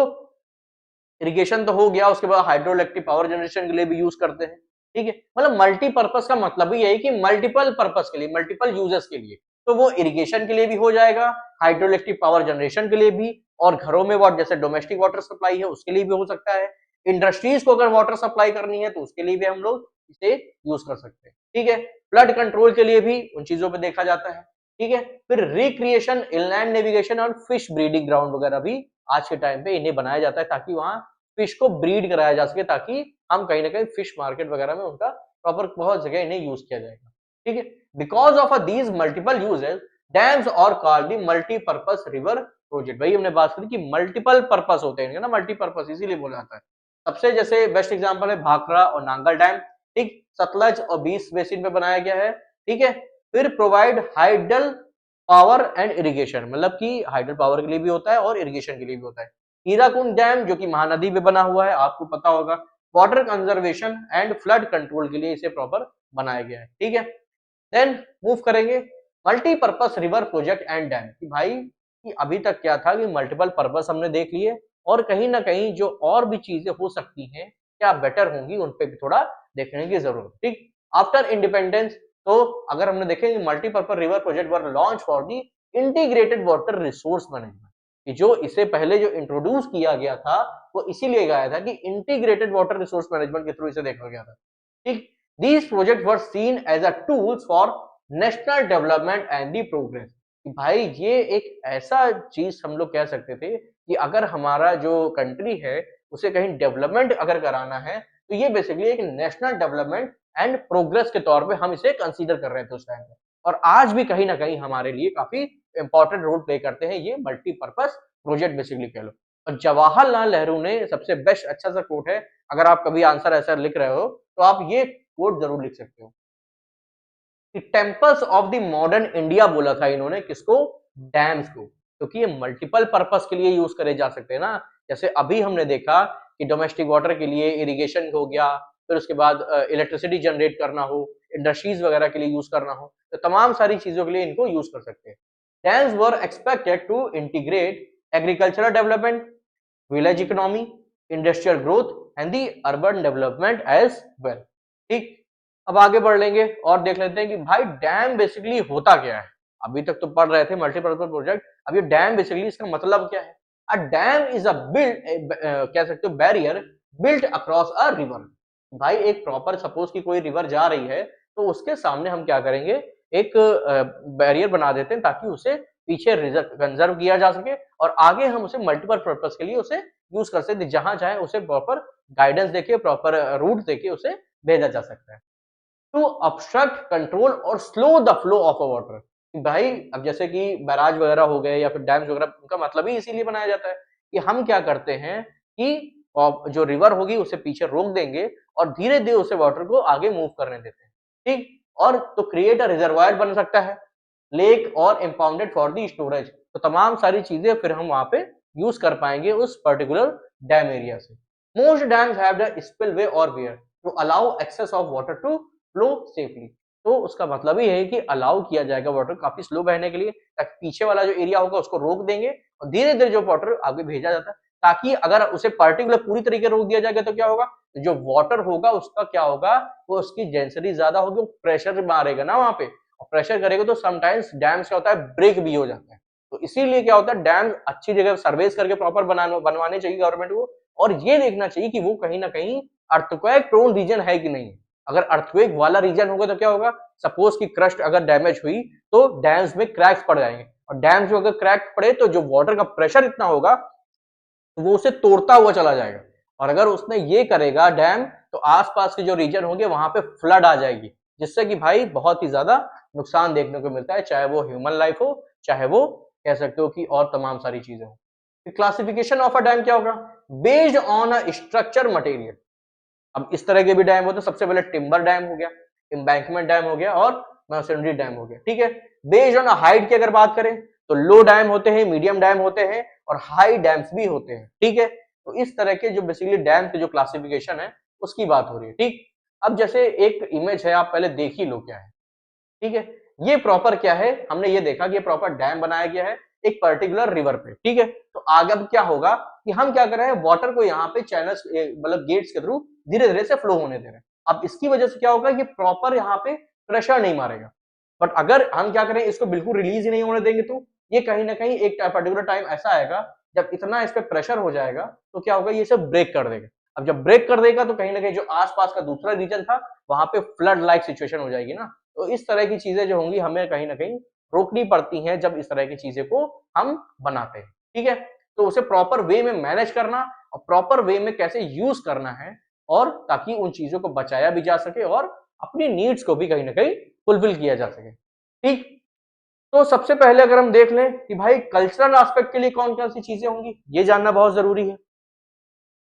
Speaker 1: इरिगेशन तो हो गया, उसके बाद हाइड्रो इलेक्ट्रिक पावर जनरेशन के लिए भी यूज करते हैं। ठीक है, मतलब मल्टीपर्पज का मतलब ही यही कि मल्टीपल पर्पज के लिए, मल्टीपल यूजर्स के लिए, तो वो इरिगेशन के लिए भी हो जाएगा, हाइड्रो इलेक्ट्रिक पावर जनरेशन के लिए भी, और घरों में वाटर जैसे डोमेस्टिक वाटर सप्लाई है उसके लिए भी हो सकता है, इंडस्ट्रीज को अगर वाटर सप्लाई करनी है तो उसके लिए भी हम लोग इसे यूज कर सकते हैं। ठीक है, फ्लड कंट्रोल के लिए भी उन चीजों पे देखा जाता है। ठीक है, फिर रिक्रिएशन, इनलैंड नेविगेशन और फिश ब्रीडिंग ग्राउंड वगैरह भी आज के टाइम पे इन्हें बनाया जाता है, ताकि वहां फिश को ब्रीड कराया जा सके, ताकि हम कहीं ना कहीं फिश मार्केट वगैरह में उनका प्रॉपर बहुत जगह इन्हें यूज किया जाएगा। ठीक है, because of these multiple uses dams और called the multipurpose river project. भाई हमने बात करी कि मल्टीपल पर्पस होते हैं ना, मल्टीपर्पज इसीलिए बोला जाता है। सबसे जैसे बेस्ट एग्जांपल है भाखड़ा और नांगल डैम, ठीक, सतलज और बीस बेसिन पे बनाया गया है। ठीक है, फिर provide hydel power and irrigation, मतलब कि हाइडल पावर के लिए भी होता है और इरिगेशन के लिए भी होता है। हीराकुंड डैम जो कि महानदी पे बना हुआ है, आपको पता होगा, water conservation and flood control के लिए इसे प्रॉपर बनाया गया है। ठीक है, देन मूव करेंगे multipurpose river project and dam, कि भाई कि अभी तक क्या था कि मल्टीपल पर्पस हमने देख लिए, और कहीं ना कहीं जो और भी चीजें हो सकती हैं क्या बेटर होंगी उन पे भी थोड़ा देखने की जरूरत। ठीक, आफ्टर इंडिपेंडेंस, तो अगर हमने देखेंगे multipurpose river project were launch for the integrated water resource management, कि जो इसे पहले जो इंट्रोड्यूस किया गया था वो इसीलिए गया था कि इंटीग्रेटेड वाटर रिसोर्स मैनेजमेंट के थ्रू इसे देखा गया था। ठीक, these projects were seen as a tools for national development and the progress, कि भाई ये एक ऐसा चीज हम लोग कह सकते थे कि अगर हमारा जो कंट्री है उसे कहीं डेवलपमेंट अगर कराना है, तो ये बेसिकली एक नेशनल डेवलपमेंट एंड प्रोग्रेस के तौर पे हम इसे कंसीडर कर रहे थे उस टाइम पे। और आज भी कहीं ना कहीं हमारे लिए काफी इंपॉर्टेंट रोल प्ले करते हैं ये मल्टीपर्पज प्रोजेक्ट बेसिकली कह लो। और जवाहरलाल नेहरू ने सबसे बेस्ट अच्छा सा कोट है, अगर आप कभी आंसर ऐसा लिख रहे हो तो आप ये कोट जरूर लिख सकते हो कि temples of the modern India बोला था इन्होंने, किसको? डैम्स को, क्योंकि ये मल्टीपल पर्पस के लिए यूज करे जा सकते हैं ना। जैसे अभी हमने देखा कि डोमेस्टिक वाटर के लिए इरिगेशन हो गया, फिर उसके बाद इलेक्ट्रिसिटी जनरेट करना हो, इंडस्ट्रीज वगैरह के लिए यूज करना हो, तो तमाम सारी चीजों के लिए इनको यूज कर सकते हैं। Dams were expected to integrate agricultural development, village economy, industrial growth and the urban development as well. ठीक, अब आगे बढ़ लेंगे और देख लेते हैं कि भाई डैम बेसिकली होता क्या है। अभी तक तो पढ़ रहे थे मल्टीपर्पज प्रोजेक्ट, अब ये डैम बेसिकली इसका मतलब क्या है? अ डैम इज अ बिल्ड, कह सकते हो barrier built across a river. भाई एक प्रॉपर, सपोज कि कोई रिवर जा रही है तो उसके सामने हम क्या करेंगे, एक बैरियर बना देते हैं ताकि उसे पीछे कंजर्व किया जा सके और आगे हम उसे मल्टीपल पर्पज के लिए उसे यूज कर सकते, जहां चाहे उसे प्रॉपर गाइडेंस देके, प्रॉपर रूट देके उसे भेजा जा सकता है। टू ऑब्स्ट्रक्ट, कंट्रोल और slow the flow of a water. भाई अब जैसे कि बैराज वगैरह हो गए या फिर डैम्स वगैरह, उनका मतलब ही इसीलिए बनाया जाता है कि हम क्या करते हैं कि जो रिवर होगी उसे पीछे रोक देंगे और धीरे धीरे उसे वाटर को आगे मूव करने देते हैं। ठीक, और तो क्रिएट अ रिजर्वायर बन सकता है, लेक और इम्पाउंडेड फॉर द स्टोरेज, तो तमाम सारी चीजें फिर हम वहां पे यूज कर पाएंगे उस पर्टिकुलर डैम एरिया से। Most dams have the spillway और where to allow excess of water to flow safely. तो उसका मतलब ही है कि अलाउ किया जाएगा वाटर काफी स्लो बहने के लिए, ताकि पीछे वाला जो एरिया होगा उसको रोक देंगे और धीरे धीरे जो वाटर आगे भेजा जाता है, ताकि अगर उसे पर्टिकुलर पूरी तरीके रोक दिया जाएगा तो क्या होगा, जो वाटर होगा उसका क्या होगा, वो उसकी डेंसिटी ज्यादा होगी, प्रेशर मारेगा ना वहां पे, और प्रेशर करेगा तो समटाइम्स डैम्स क्या होता है, ब्रेक भी हो जाता है। तो इसीलिए क्या होता है, डैम अच्छी जगह सर्वेस करके प्रॉपर बनवाने चाहिए गवर्नमेंट को, और ये देखना चाहिए कि वो कहीं ना कहीं अर्थक्वेक प्रोन रीजन है कि नहीं। अगर अर्थक्वेक वाला रीजन होगा तो क्या होगा, सपोज की क्रस्ट अगर डैमेज हुई तो डैम्स में क्रैक्स पड़ जाएंगे, और डैम्स में अगर क्रैक पड़े तो जो वाटर का प्रेशर इतना होगा तो वो उसे तोड़ता हुआ चला जाएगा, और अगर उसने ये करेगा डैम, तो आसपास के जो रीजन होंगे वहां पे फ्लड आ जाएगी, जिससे कि भाई बहुत ही ज्यादा नुकसान देखने को मिलता है, चाहे वो ह्यूमन लाइफ हो, चाहे वो कह सकते हो कि और तमाम सारी चीजें हो। क्लासिफिकेशन ऑफ अ डैम क्या होगा, based on a structure material. अब इस तरह के भी डैम होते हैं, सबसे पहले टिम्बर डैम हो गया, एम्बैंकमेंट डैम हो गया और मैसनरी डैम हो गया। ठीक है, बेस्ड ऑन हाइट की अगर बात करें तो लो डैम होते हैं, मीडियम डैम होते हैं और हाई डैम्स भी होते हैं। ठीक है, तो इस तरह के जो बेसिकली डैम के जो क्लासिफिकेशन है उसकी बात हो रही है। ठीक, अब जैसे एक इमेज है, आप पहले देख ही लो क्या है। ठीक है, ये प्रॉपर क्या है, हमने ये देखा कि ये प्रॉपर डैम बनाया गया है एक पर्टिकुलर रिवर पे। ठीक है, तो आगे अब क्या होगा कि हम क्या कर रहे हैं, वाटर को यहाँ पे चैनल्स मतलब गेट्स के थ्रू धीरे धीरे से फ्लो होने दे रहे हैं। अब इसकी वजह से क्या होगा, ये प्रॉपर यहाँ पे प्रेशर नहीं मारेगा, बट अगर हम क्या करें, इसको बिल्कुल रिलीज ही नहीं होने देंगे तो ये कहीं ना कहीं एक पर्टिकुलर टाइम ऐसा आएगा जब इतना इस पे प्रेशर हो जाएगा तो क्या होगा, ये सब ब्रेक कर देगा। अब जब ब्रेक कर देगा तो कहीं ना कहीं जो आसपास का दूसरा रीजन था वहां पे फ्लड लाइक सिचुएशन हो जाएगी ना। तो इस तरह की चीजें जो होंगी हमें कहीं ना कहीं रोकनी पड़ती हैं जब इस तरह की चीजें को हम बनाते हैं। ठीक है, तो उसे प्रॉपर वे में मैनेज करना और प्रॉपर वे में कैसे यूज करना है, और ताकि उन चीजों को बचाया भी जा सके और अपनी नीड्स को भी कहीं ना कहीं फुलफिल किया जा सके। ठीक, तो सबसे पहले अगर हम देख लें कि भाई कल्चरल एस्पेक्ट के लिए कौन कौन सी चीजें होंगी, ये जानना बहुत जरूरी है।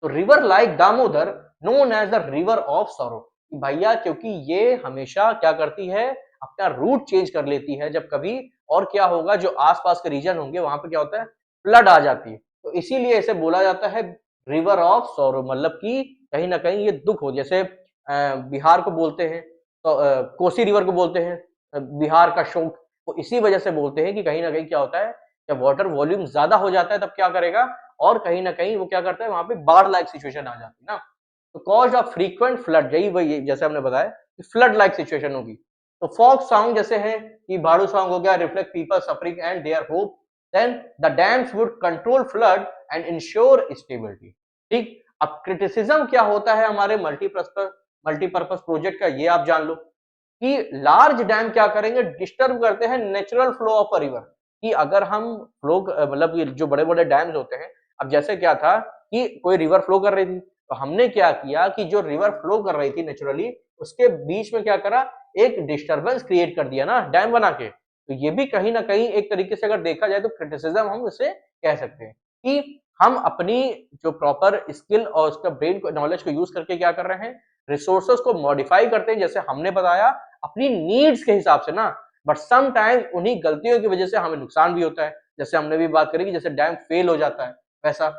Speaker 1: तो river like Damodar known as the river of sorrow, भैया क्योंकि ये हमेशा क्या करती है, अपना रूट चेंज कर लेती है जब कभी, और क्या होगा, जो आसपास के रीजन होंगे वहां पे क्या होता है, फ्लड आ जाती है, तो इसीलिए इसे बोला जाता है रिवर ऑफ सॉरो, मतलब कि कहीं ना कहीं ये दुख हो, जैसे बिहार को बोलते हैं तो कोसी रिवर को बोलते हैं बिहार का शोक, तो इसी वजह से बोलते हैं कि कहीं ना कहीं क्या होता है, जब वाटर वॉल्यूम ज्यादा हो जाता है तब क्या करेगा, और कहीं ना कहीं वो क्या करता है, वहां पे बाढ़ लाइक सिचुएशन आ जाती है ना। तो कॉज ऑफ फ्रीक्वेंट फ्लड, यही वही जैसे हमने बताया कि फ्लड लाइक सिचुएशन होगी। तो फोक सॉन्ग जैसे है कि भाड़ू सॉन्ग हो गया, reflect people suffering and their hope, then the dams would control flood and ensure stability. ठीक, अब क्रिटिसिज्म क्या होता है हमारे मल्टीपर्पज प्रोजेक्ट का, ये आप जान लो कि लार्ज डैम क्या करेंगे, डिस्टर्ब करते हैं natural flow of a river, कि अगर हम फ्लो मतलब ये जो बड़े बड़े डैम्स होते हैं, अब जैसे क्या था कि कोई रिवर फ्लो कर रही थी, तो हमने क्या किया कि जो रिवर फ्लो कर रही थी नेचुरली उसके बीच में क्या करा, एक डिस्टरबेंस क्रिएट कर दिया ना डैम बना के, तो ये भी कहीं ना कहीं एक तरीके से अगर देखा जाए तो क्रिटिसिज्म हम इसे कह सकते हैं कि हम अपनी जो प्रॉपर स्किल और उसका ब्रेन को नॉलेज को यूज करके क्या कर रहे हैं, रिसोर्सेज को मॉडिफाई करते हैं जैसे हमने बताया अपनी नीड्स के हिसाब से ना, बट सम टाइम उन्हीं गलतियों की वजह से हमें नुकसान भी होता है, जैसे हमने भी बात करी कि जैसे डैम फेल हो जाता है वैसा।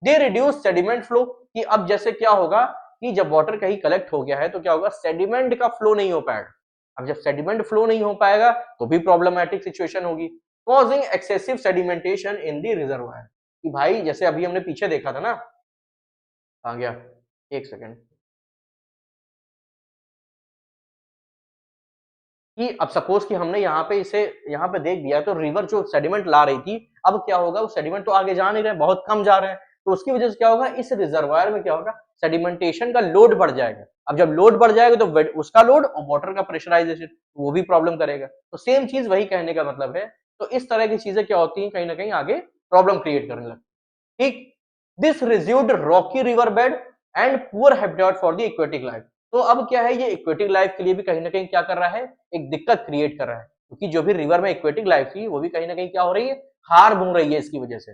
Speaker 1: दे रिड्यूस सेडिमेंट फ्लो, कि अब जैसे क्या होगा कि जब वाटर कहीं कलेक्ट हो गया है तो क्या होगा, सेडिमेंट का फ्लो नहीं हो पाएगा। अब जब सेडिमेंट फ्लो नहीं हो पाएगा तो भी प्रॉब्लमैटिक सिचुएशन होगी, कॉजिंग एक्सेसिव सेडिमेंटेशन इन दी रिजर्वायर। कि भाई जैसे अभी हमने पीछे देखा था ना, आ गया, एक सेकेंड, कि अब सपोज कि हमने यहाँ पे इसे यहाँ पे देख दिया तो रिवर जो सेडिमेंट ला रही थी, अब क्या होगा, वो सेडिमेंट तो आगे जा नहीं रहे, बहुत कम जा रहे हैं, तो उसकी वजह से क्या होगा, इस रिजर्वायर में क्या होगा, सेडिमेंटेशन का लोड बढ़ जाएगा। अब जब लोड बढ़ जाएगा तो उसका लोड और वाटर का प्रेशराइजेशन वो भी प्रॉब्लम करेगा, तो सेम चीज वही कहने का मतलब है। तो इस तरह की चीजें क्या होती हैं, कहीं ना कहीं आगे प्रॉब्लम क्रिएट करने लगती, ठीक। This reduced rocky river bed and poor habitat for the aquatic life. तो अब क्या है, ये एक्वेटिक लाइफ के लिए भी कहीं ना कहीं क्या कर रहा है, एक दिक्कत क्रिएट कर रहा है, क्योंकि जो भी रिवर में एक्वेटिक लाइफ थी वो भी कहीं ना कहीं क्या हो रही है, हार्म हो रही है इसकी वजह से।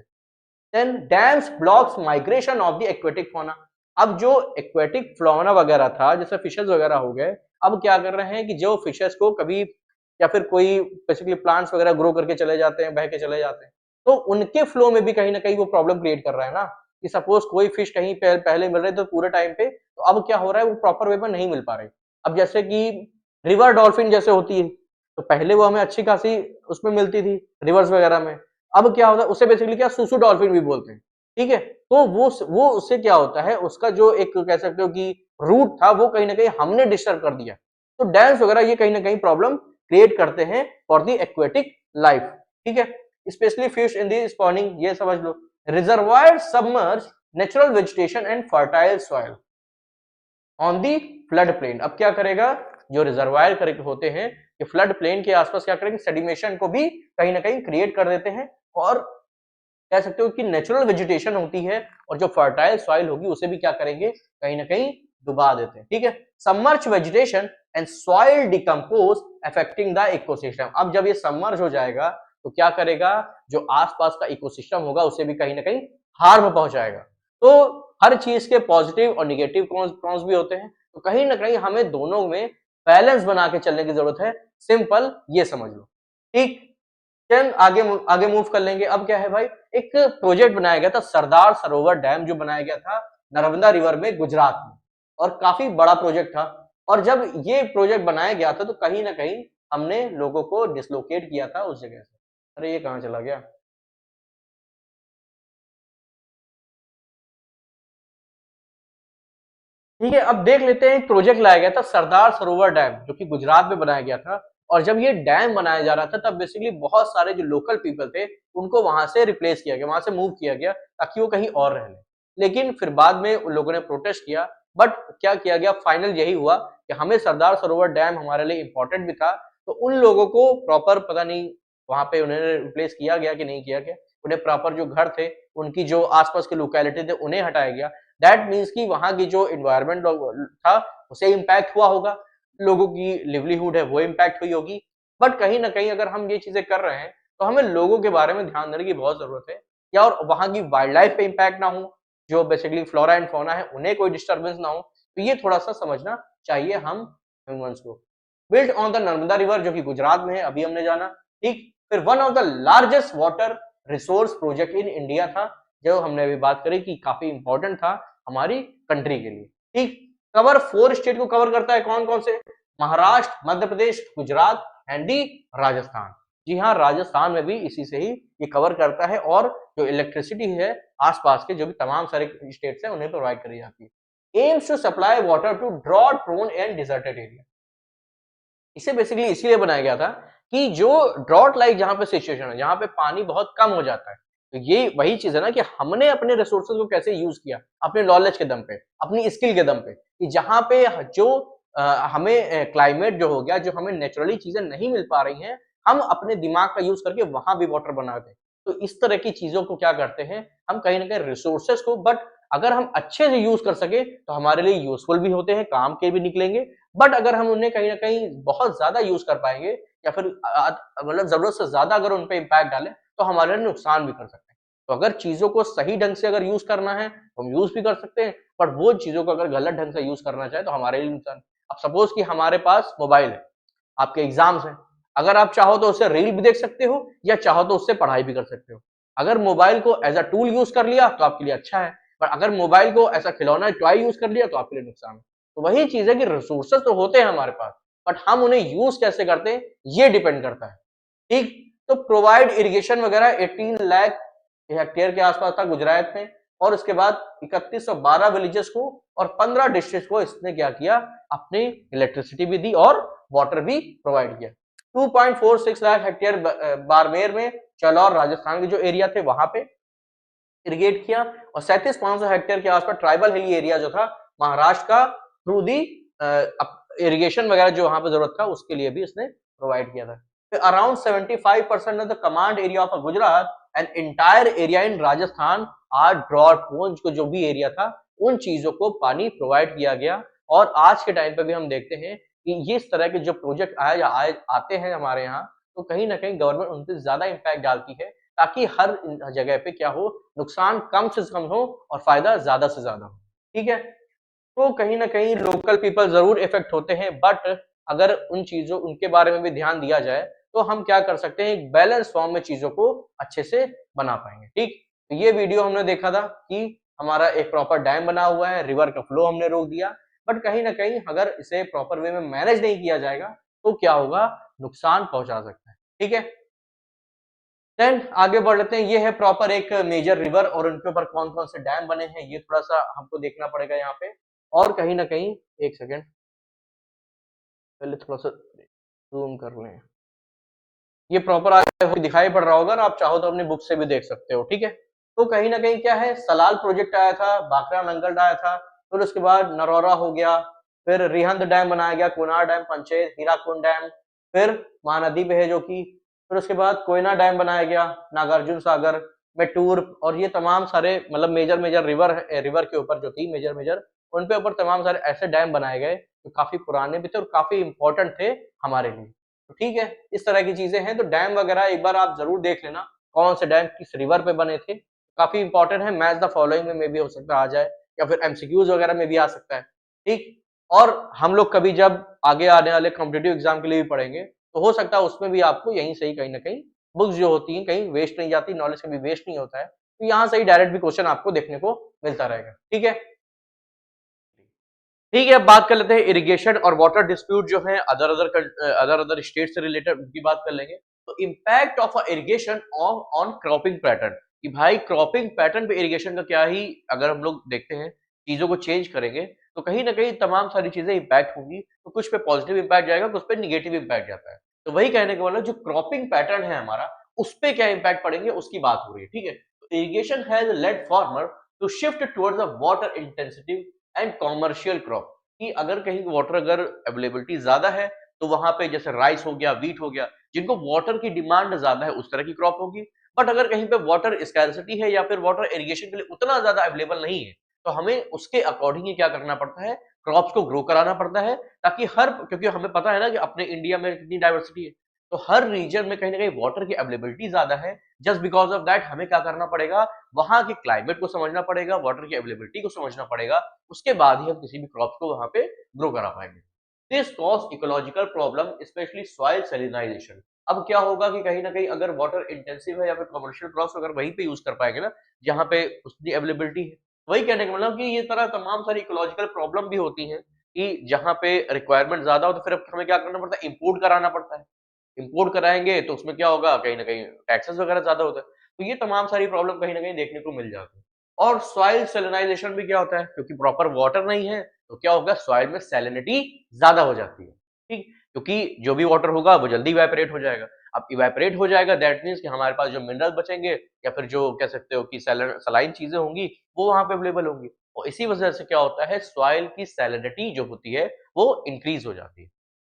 Speaker 1: Then dams blocks migration of the aquatic fauna. अब जो एक्वेटिक फ्लोना वगैरह था, जैसे फिशेस वगैरह हो गए, अब क्या कर रहे हैं कि जो फिशेस को कभी या फिर कोई बेसिकली प्लांट्स वगैरह ग्रो करके चले जाते हैं, बह के चले जाते हैं, तो उनके फ्लो में भी कहीं ना कहीं वो प्रॉब्लम क्रिएट कर रहा है ना, कि सपोज कोई फिश कहीं पहले मिल रहे थे पूरे टाइम पे, तो अब क्या हो रहा है, वो प्रॉपर वे में नहीं मिल पा रही। अब जैसे कि रिवर डॉल्फिन जैसे होती है, तो पहले वो हमें अच्छी खासी उसमें मिलती थी रिवर्स वगैरह में, अब क्या होता है, उसे बेसिकली क्या सुसु डॉल्फिन भी बोलते हैं, ठीक है। तो वो उससे क्या होता है, उसका जो एक कह सकते हो कि रूट था वो कहीं ना कहीं हमने डिस्टर्ब कर दिया। तो डैम्स वगैरह ये कहीं ना कहीं प्रॉब्लम क्रिएट करते हैं फॉर द एक्वेटिक लाइफ, ठीक है, specially fish in the spawning, ये समझ लो। Reservoir submerge natural vegetation and fertile soil on the flood plain. अब क्या करेगा, जो रिजर्वायर करे होते हैं कि फ्लड प्लेन के आसपास क्या करेंगे, सेडिमेशन को भी कहीं ना कहीं क्रिएट कर देते हैं, और कह सकते हो कि नेचुरल वेजिटेशन होती है और जो फर्टाइल सॉइल होगी उसे भी क्या करेंगे, कहीं ना कहीं डुबा देते हैं, ठीक है। Submerge vegetation and soil decompose affecting the ecosystem. अब जब ये सबमर्ज हो जाएगा तो क्या करेगा, जो आसपास का इकोसिस्टम होगा उसे भी कहीं ना कहीं हार्म पहुंचाएगा। तो हर चीज के पॉजिटिव और निगेटिव प्रॉन्स भी होते हैं, तो कहीं ना कहीं हमें दोनों में बैलेंस बना के चलने की जरूरत है, सिंपल ये समझ लो, ठीक। चल आगे आगे मूव कर लेंगे। अब क्या है भाई, एक प्रोजेक्ट बनाया गया था सरदार सरोवर डैम, जो बनाया गया था नर्मदा रिवर में गुजरात में, और काफी बड़ा प्रोजेक्ट था। और जब ये प्रोजेक्ट बनाया गया था तो कहीं ना कहीं हमने लोगों को डिसलोकेट किया था उस जगह से। अरे ये कहाँ चला गया, ठीक है। अब देख लेते हैं, एक प्रोजेक्ट लाया गया था सरदार सरोवर डैम, जो कि गुजरात में बनाया गया था। और जब ये डैम बनाया जा रहा था तब बेसिकली बहुत सारे जो लोकल पीपल थे उनको वहां से रिप्लेस किया गया, वहां से मूव किया गया ताकि वो कहीं और रह लें। लेकिन फिर बाद में उन लोगों ने प्रोटेस्ट किया, बट क्या किया गया, फाइनल यही हुआ कि हमें सरदार सरोवर डैम हमारे लिए इंपॉर्टेंट भी था, तो उन लोगों को प्रॉपर पता नहीं वहां पे उन्हें रिप्लेस किया गया कि नहीं किया गया, उन्हें प्रॉपर जो घर थे उनकी जो आसपास की लोकेलिटी थे उन्हें हटाया गया। दैट मीन्स कि वहां की जो इन्वायरमेंट था उसे इम्पैक्ट हुआ होगा, लोगों की लिवलीहुड है वो इम्पैक्ट हुई होगी। बट कहीं ना कहीं अगर हम ये चीजें कर रहे हैं तो हमें लोगों के बारे में ध्यान देने की बहुत जरूरत है, या और वहां की वाइल्ड लाइफ पे इम्पैक्ट ना हो, जो बेसिकली फ्लोरा एंड फौना है उन्हें कोई डिस्टर्बेंस ना हो, तो ये थोड़ा सा समझना चाहिए हम ह्यूमंस को। Built on the Narmada river, जो कि गुजरात में है, अभी हमने जाना, ठीक। फिर one of the largest water resource project in India था, जो हमने अभी बात करी कि काफी इंपॉर्टेंट था हमारी कंट्री के लिए, ठीक। कवर 4 स्टेट को कवर करता है, कौन कौन से, महाराष्ट्र, मध्य प्रदेश, गुजरात एंड दी राजस्थान। जी हाँ, राजस्थान में भी इसी से ही ये कवर करता है, और जो इलेक्ट्रिसिटी है आसपास के जो भी तमाम सारे स्टेट्स हैं उन्हें प्रोवाइड करी जाती है। Aims to supply water to drought prone and deserted area. इसे बेसिकली इसलिए बनाया गया था कि जो ड्रॉट लाइक जहां पे सिचुएशन है, जहां पे पानी बहुत कम हो जाता है, तो ये वही चीज है ना कि हमने अपने रिसोर्सेज को कैसे यूज किया, अपने नॉलेज के दम पे, अपनी स्किल के दम पे, कि जहां पे जो हमें क्लाइमेट जो हो गया, जो हमें नेचुरली चीजें नहीं मिल पा रही हैं, हम अपने दिमाग का यूज करके वहां भी वाटर बनाते हैं। तो इस तरह की चीजों को क्या करते हैं हम, कहीं ना कहीं रिसोर्सेज को, बट अगर हम अच्छे से यूज कर सके तो हमारे लिए यूजफुल भी होते हैं, काम के भी निकलेंगे, बट अगर हम उन्हें कहीं ना कहीं बहुत ज्यादा यूज कर पाएंगे या फिर मतलब जरूरत से ज्यादा अगर उन पे इम्पैक्ट डालें तो हमारे लिए नुकसान भी कर सकते हैं। तो अगर चीजों को सही ढंग से अगर यूज करना है तो हम यूज भी कर सकते हैं, बट वो चीजों को अगर गलत ढंग से यूज करना चाहे तो हमारे लिए नुकसान। अब सपोज कि हमारे पास मोबाइल है, आपके एग्जाम्स हैं, अगर आप चाहो तो उससे रील भी देख सकते हो या चाहो तो उससे पढ़ाई भी कर सकते हो। अगर मोबाइल को एज अ टूल यूज कर लिया तो आपके लिए अच्छा है, पर अगर मोबाइल को ऐसा खिलौना टॉय यूज कर लिया तो आपके लिए नुकसान है। तो वही चीज है कि रिसोर्सेस तो होते हैं हमारे पास, बट हम उन्हें यूज कैसे करते हैं ये डिपेंड करता है। ठीक, तो प्रोवाइड इरिगेशन वगैरह 18 लाख हेक्टेयर के आसपास था गुजरात में, और उसके बाद 3112 विलेजेस को और 15 डिस्ट्रिक्ट को इसने क्या किया, अपने इलेक्ट्रिसिटी भी दी और वाटर भी प्रोवाइड किया। 2.46 लाख हेक्टेयर बाड़मेर में, चलौर राजस्थान के जो एरिया थे वहां पे इरिगेट किया, और 37,500 हेक्टेयर के आसपास ट्राइबल हिली एरिया जो था महाराष्ट्र का, थ्रू दी इरिगेशन वगैरह जो वहां पे जरूरत था उसके लिए भी इसने प्रोवाइड किया था। फिर around 75% of the command area of Gujarat and entire area in Rajasthan are drought prone, जो भी एरिया था उन चीजों को पानी प्रोवाइड किया गया। और आज के टाइम पे भी हम देखते हैं कि ये इस तरह के जो प्रोजेक्ट आते हैं हमारे यहाँ, तो कहीं ना कहीं गवर्नमेंट उन पर ज्यादा इम्पैक्ट डालती है ताकि हर जगह पे क्या हो, नुकसान कम से कम हो और फायदा ज्यादा से ज्यादा हो। ठीक है, तो कहीं ना कहीं लोकल पीपल जरूर इफेक्ट होते हैं, बट अगर उन चीजों उनके बारे में भी ध्यान दिया जाए तो हम क्या कर सकते हैं, एक बैलेंस फॉर्म में चीजों को अच्छे से बना पाएंगे। ठीक, तो ये वीडियो हमने देखा था कि हमारा एक प्रॉपर डैम बना हुआ है, रिवर का फ्लो हमने रोक दिया, बट कहीं ना कहीं अगर इसे प्रॉपर वे में मैनेज नहीं किया जाएगा तो क्या होगा, नुकसान पहुंचा सकता है। ठीक है, देन आगे बढ़ लेते हैं। ये है प्रॉपर एक मेजर रिवर और उनके ऊपर कौन कौन से डैम बने हैं, ये थोड़ा सा हमको देखना पड़ेगा यहाँ पे। और कहीं ना कहीं, एक सेकेंड, पहले थोड़ा सा जूम कर लें। ये प्रॉपर आगे दिखाई पड़ रहा होगा ना, आप चाहो तो अपनी बुक से भी देख सकते हो। ठीक है, तो कहीं ना कहीं क्या है, सलाल प्रोजेक्ट आया था, बाकरा नंगल आया था, फिर उसके बाद नरौरा हो गया, फिर रिहंद डैम बनाया गया, कोनार डैम, पंचेत, हीराकुंड डैम, फिर महानदी पे है जो कि, फिर उसके बाद कोयना डैम बनाया गया, नागार्जुन सागर, मेटूर, और ये तमाम सारे मतलब मेजर मेजर रिवर के ऊपर जो थी मेजर मेजर, उन पे ऊपर तमाम सारे ऐसे डैम बनाए गए जो काफी पुराने भी थे और काफी इंपॉर्टेंट थे हमारे लिए। तो ठीक है, इस तरह की चीजें हैं। तो डैम वगैरह एक बार आप जरूर देख लेना कौन से डैम किस रिवर पे बने थे, काफी इंपॉर्टेंट है। मैच द फॉलोइंग में भी हो सकता है आ जाए, या फिर एमसीक्यूज वगैरह में भी आ सकता है। ठीक, और हम लोग कभी जब आगे आने वाले कॉम्पिटेटिव एग्जाम के लिए भी पढ़ेंगे तो हो सकता है उसमें भी आपको यहीं से ही कहीं ना कहीं बुक्स जो होती हैं कहीं वेस्ट नहीं जाती, नॉलेज कभी वेस्ट नहीं होता है, तो यहाँ से ही डायरेक्ट भी क्वेश्चन आपको देखने को मिलता रहेगा। ठीक है, ठीक है, अब बात कर लेते हैं इरिगेशन और वाटर डिस्प्यूट जो है अदर अदर स्टेट से रिलेटेड, उनकी बात कर लेंगे। तो impact of irrigation on cropping pattern, कि भाई क्रॉपिंग पैटर्न पे इरिगेशन का क्या ही, अगर हम लोग देखते हैं चीजों को चेंज करेंगे तो कहीं ना कहीं तमाम सारी चीजें इम्पैक्ट होंगी, तो कुछ पे पॉजिटिव इम्पैक्ट जाएगा, कुछ पे निगेटिव इम्पैक्ट जाता है। तो वही कहने का मतलब जो क्रॉपिंग पैटर्न है हमारा, उस पे क्या इम्पैक्ट पड़ेंगे उसकी बात हो रही है। ठीक है, तो irrigation has led farmer to shift towards a water intensive and commercial crop, कि अगर कहीं वाटर अगर अवेलेबिलिटी ज्यादा है तो वहां पे जैसे राइस हो गया, वीट हो गया, जिनको वाटर की डिमांड ज्यादा है उस तरह की क्रॉप होगी। बट अगर कहीं पे वाटर स्कैर्सिटी है या फिर वाटर इरिगेशन के लिए उतना ज्यादा अवेलेबल नहीं है, तो हमें उसके अकॉर्डिंग ही क्या करना पड़ता है, क्रॉप्स को ग्रो कराना पड़ता है, ताकि हर, क्योंकि हमें पता है ना कि अपने इंडिया में कितनी डाइवर्सिटी है, तो हर रीजन में कहीं ना कहीं वाटर की अवेलेबिलिटी ज्यादा है। जस्ट बिकॉज ऑफ दैट हमें क्या करना पड़ेगा, वहां के क्लाइमेट को समझना पड़ेगा, वाटर की अवेलेबिलिटी को समझना पड़ेगा, उसके बाद ही हम किसी भी क्रॉप को वहां पे ग्रो करा पाएंगे। This cause ecological problem specially soil salinization. अब क्या होगा कि कहीं ना कहीं अगर वाटर इंटेंसिव है या फिर कमर्शियल क्रॉप्स अगर वहीं पे यूज कर पाएंगे ना जहाँ पे उसकी अवेलेबिलिटी है, वही कहने का मतलब कि ये तरह तमाम सारी इकोलॉजिकल प्रॉब्लम भी होती है कि जहाँ पे रिक्वायरमेंट ज्यादा हो तो फिर हमें क्या करना पड़ता है, इंपोर्ट कराना पड़ता है। इंपोर्ट कराएंगे तो उसमें क्या होगा, कहीं ना कहीं टैक्सेस वगैरह ज्यादा होता है। तो ये तमाम सारी प्रॉब्लम कहीं ना कहीं देखने को मिल जाती है। और सॉइल सेलेनाइजेशन भी क्या होता है, क्योंकि प्रॉपर वाटर नहीं है तो क्या होगा, सॉइल में सैलिनिटी ज्यादा हो जाती है। ठीक, क्योंकि जो भी वाटर होगा वो जल्दी इवेपोरेट हो जाएगा। अब इवेपोरेट हो जाएगा दैट मीन्स कि हमारे पास जो मिनरल बचेंगे या फिर जो कह सकते हो कि सलाइन चीजें होंगी वो वहां पे अवेलेबल होंगी, और इसी वजह से क्या होता है, सॉइल की सैलिनिटी जो होती है वो इंक्रीज हो जाती है।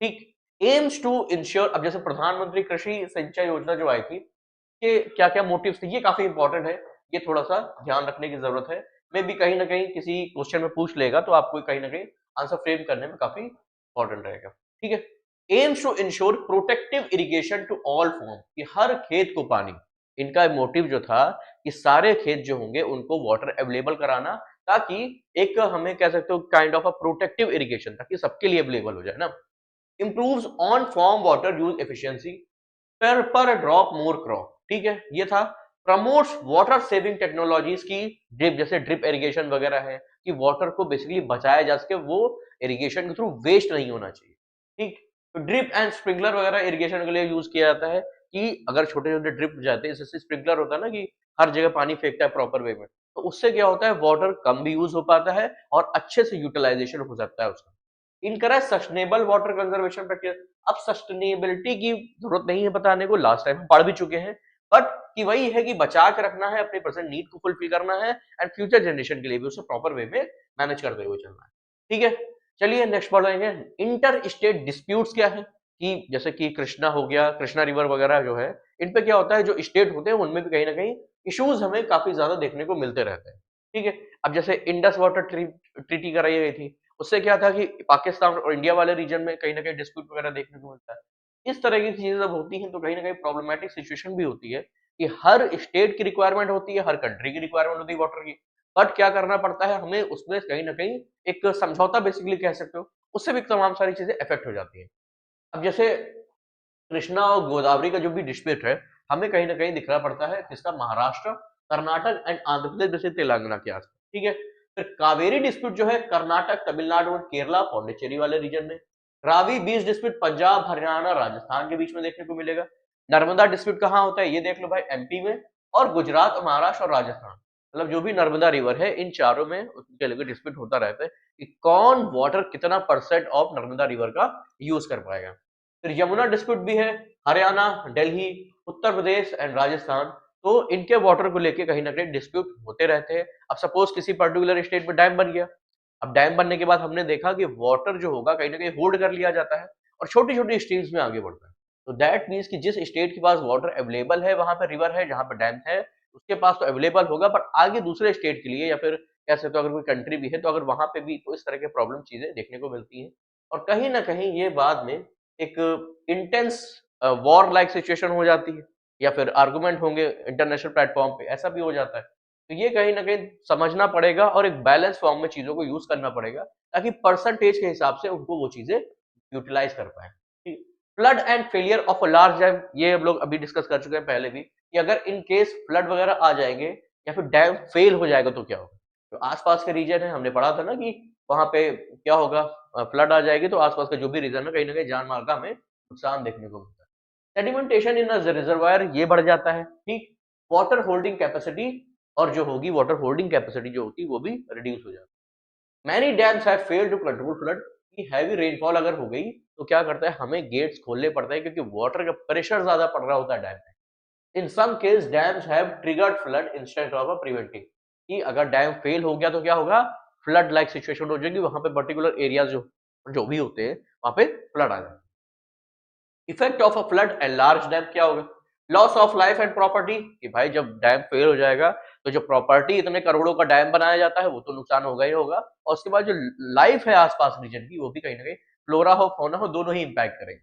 Speaker 1: ठीक, एम्स टू इंश्योर, अब जैसे प्रधानमंत्री कृषि सिंचाई योजना जो आई थी, कि क्या क्या मोटिव्स थे, ये काफी इंपॉर्टेंट है, ये थोड़ा सा ध्यान रखने की जरूरत है। मे भी कहीं ना कहीं किसी क्वेश्चन में पूछ लेगा तो आपको कहीं ना कहीं आंसर फ्रेम करने में काफी इंपॉर्टेंट रहेगा। ठीक है, aims to ensure protective irrigation to all farm, कि हर खेत को पानी, इनका मोटिव जो था कि सारे खेत जो होंगे उनको वाटर अवेलेबल कराना, ताकि एक हमें कह सकते हो kind of a protective irrigation, ताकि सबके लिए अवेलेबल हो जाए ना। Improves on form water use efficiency, पर ड्रॉप मोर क्रॉप, ठीक है, ये था। प्रमोट्स वाटर सेविंग टेक्नोलॉजीज की, ड्रिप, जैसे ड्रिप इरिगेशन वगैरह है, कि वाटर को बेसिकली बचाया जा सके, वो इरिगेशन के थ्रू वेस्ट नहीं होना चाहिए। ठीक, तो ड्रिप एंड स्प्रिंकलर वगैरह इरिगेशन के लिए यूज किया जाता है, कि अगर छोटे छोटे ड्रिप जाते हैं, जैसे स्प्रिंकलर होता है ना, कि हर जगह पानी फेंकता है प्रॉपर वे में, तो उससे क्या होता है, वाटर कम भी यूज हो पाता है और अच्छे से यूटिलाइजेशन हो सकता है उसका। Encourage sustainable water conservation practice. अब सस्टेनेबिलिटी की जरूरत नहीं है बताने को, लास्ट टाइम हम पढ़ भी चुके हैं, बट कि वही है कि बचा के रखना है, अपने प्रेजेंट नीड को फुलफिल करना है, एंड फ्यूचर जनरेशन के लिए भी उसे प्रॉपर वे में मैनेज करते हुए चलना है। ठीक है, चलिए नेक्स्ट पढ़ेंगे। इंटर स्टेट डिस्प्यूट्स क्या है, कि जैसे कि कृष्णा हो गया, कृष्णा रिवर वगैरह जो है, इन पे क्या होता है, जो स्टेट होते हैं उनमें भी कहीं ना कहीं इश्यूज हमें काफी ज्यादा देखने को मिलते रहते हैं। ठीक है, अब जैसे इंडस वाटर ट्रीटी कराई गई थी, उससे क्या था कि पाकिस्तान और इंडिया वाले रीजन में कहीं ना कहीं डिस्प्यूट वगैरह देखने को मिलता है। इस तरह की चीजें जब होती हैं तो कहीं ना कहीं प्रॉब्लमेटिक सिचुएशन भी होती है, कि हर स्टेट की रिक्वायरमेंट होती है, हर कंट्री की रिक्वायरमेंट होती है वाटर की, बट क्या करना पड़ता है हमें उसमें कहीं ना कहीं एक समझौता बेसिकली कह सकते हो, उससे भी तमाम सारी चीजें इफेक्ट हो जाती है। अब जैसे कृष्णा और गोदावरी का जो भी डिस्प्यूट है, हमें कहीं ना कहीं दिखना पड़ता है किसका, महाराष्ट्र, कर्नाटक एंड आंध्र प्रदेश जैसे तेलंगाना के आसपास। ठीक है, फिर कावेरी डिस्प्यूट जो है कर्नाटक, तमिलनाडु और केरला, पौंडीचेरी वाले रीजन में। रावी बीच डिस्प्यूट पंजाब, हरियाणा, राजस्थान के बीच में देखने को मिलेगा। नर्मदा डिस्प्यूट कहाँ होता है, ये देख लो भाई, एमपी में। और गुजरात और महाराष्ट्र और राजस्थान, मतलब जो भी नर्मदा रिवर है, इन चारों में उनके लिए डिस्प्यूट होता रहता है, कि कौन वाटर कितना परसेंट ऑफ नर्मदा रिवर का यूज कर पाएगा। फिर यमुना डिस्प्यूट भी है, हरियाणा, दिल्ली, उत्तर प्रदेश एंड राजस्थान। तो इनके वाटर को लेके कहीं ना कहीं डिस्प्यूट होते रहते हैं। अब सपोज किसी पर्टिकुलर स्टेट में डैम बन गया, अब डैम बनने के बाद हमने देखा कि वाटर जो होगा कहीं ना कहीं होल्ड कर लिया जाता है और छोटी छोटी स्ट्रीम्स में आगे बढ़ता है। तो दैट मीन्स कि जिस स्टेट के पास वाटर अवेलेबल है, वहां पर रिवर है, जहां पर डैम है, उसके पास तो अवेलेबल होगा, पर आगे दूसरे स्टेट के लिए या फिर कह सकते हो अगर कोई कंट्री भी है, तो अगर वहां पे भी, तो इस तरह के प्रॉब्लम चीजें देखने को मिलती है। और कहीं ना कहीं ये बाद में एक इंटेंस वॉर लाइक सिचुएशन हो जाती है, या फिर आर्गुमेंट होंगे इंटरनेशनल प्लेटफॉर्म पे, ऐसा भी हो जाता है। तो ये कहीं ना कहीं समझना पड़ेगा और एक बैलेंस फॉर्म में चीजों को यूज करना पड़ेगा, ताकि परसेंटेज के हिसाब से उनको वो चीजें यूटिलाइज कर पाए। Flood and failure of a large dam, ये हम लोग अभी डिस्कस कर चुके हैं पहले भी, कि अगर इन केस फ्लड वगैरह आ जाएंगे या फिर डैम फेल हो जाएगा तो क्या होगा। तो आसपास के रीजन है, हमने पढ़ा था ना कि वहां पे क्या होगा, फ्लड आ जाएगी तो आसपास का जो भी रीजन है कहीं ना कहीं जान माल का हमें नुकसान देखने को मिलता है। सेडिमेंटेशन इन रिजर्वायर ये बढ़ जाता है। ठीक, वाटर होल्डिंग कैपेसिटी, और जो होगी वाटर होल्डिंग कैपेसिटी जो होती है वो भी रिड्यूस हो जाती है। Many dams have failed to control flood, कि हैवी रेनफॉल अगर हो गई तो क्या करता है, हमें गेट्स खोलने पड़ते हैं, क्योंकि वाटर का प्रेशर ज्यादा पड़ रहा होता है डैम में। In some case dams have triggered flood instead of a preventing, कि अगर डैम फेल हो गया तो क्या होगा, फ्लड लाइक सिचुएशन हो जाएगी, वहां पे पर्टिकुलर एरियाज जो जो भी होते हैं वहां पे फ्लड आ जाए। Effect of a flood and large dam क्या होगा, loss of life and property, कि भाई जब डैम फेल हो जाएगा तो जो प्रॉपर्टी, इतने करोड़ों का डैम बनाया जाता है, वो तो नुकसान होगा ही होगा, और उसके बाद जो लाइफ है आसपास रीजन की, वो भी कहीं ना कहीं, फ्लोरा हो फौना हो, दोनों ही इंपैक्ट करेंगे।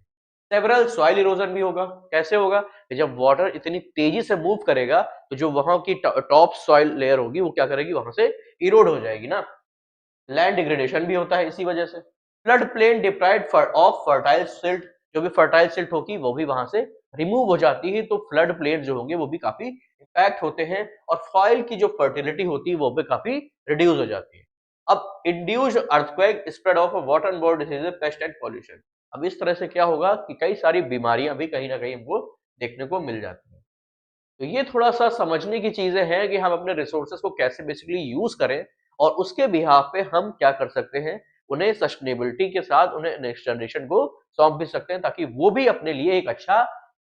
Speaker 1: सेवरल सॉइल इरोजन भी होगा, कैसे होगा, कि जब वाटर इतनी तेजी से मूव करेगा तो जो वहां की टॉप सॉइल लेयर होगी वो क्या करेगी, वहां से इरोड हो जाएगी ना। लैंड डिग्रेडेशन भी होता है इसी वजह से। Flood plain deprived of fertile silt, जो भी फर्टाइल सिल्ट होगी वो भी वहां से रिमूव हो जाती है, तो फ्लड प्लेन जो होंगे वो भी काफी इम्पैक्ट होते हैं, और सॉइल की जो फर्टिलिटी होती है वो भी काफी रिड्यूस हो जाती है। अब induced earthquake, spread of water board disease, paste and pollution. अब इस तरह से क्या होगा कि कई सारी बीमारियां भी कहीं ना कहीं हमको देखने को मिल जाती हैं। तो ये थोड़ा-सा समझने की चीज़ें हैं कि हम अपने रिसोर्सेज़ को कैसे बेसिकली यूज़ करें, और उसके बिहाफ़ पे हम क्या कर सकते हैं, उन्हें सस्टेनेबिलिटी के साथ उन्हें नेक्स्ट जनरेशन को सौंप भी सकते हैं, ताकि वो भी अपने लिए एक अच्छा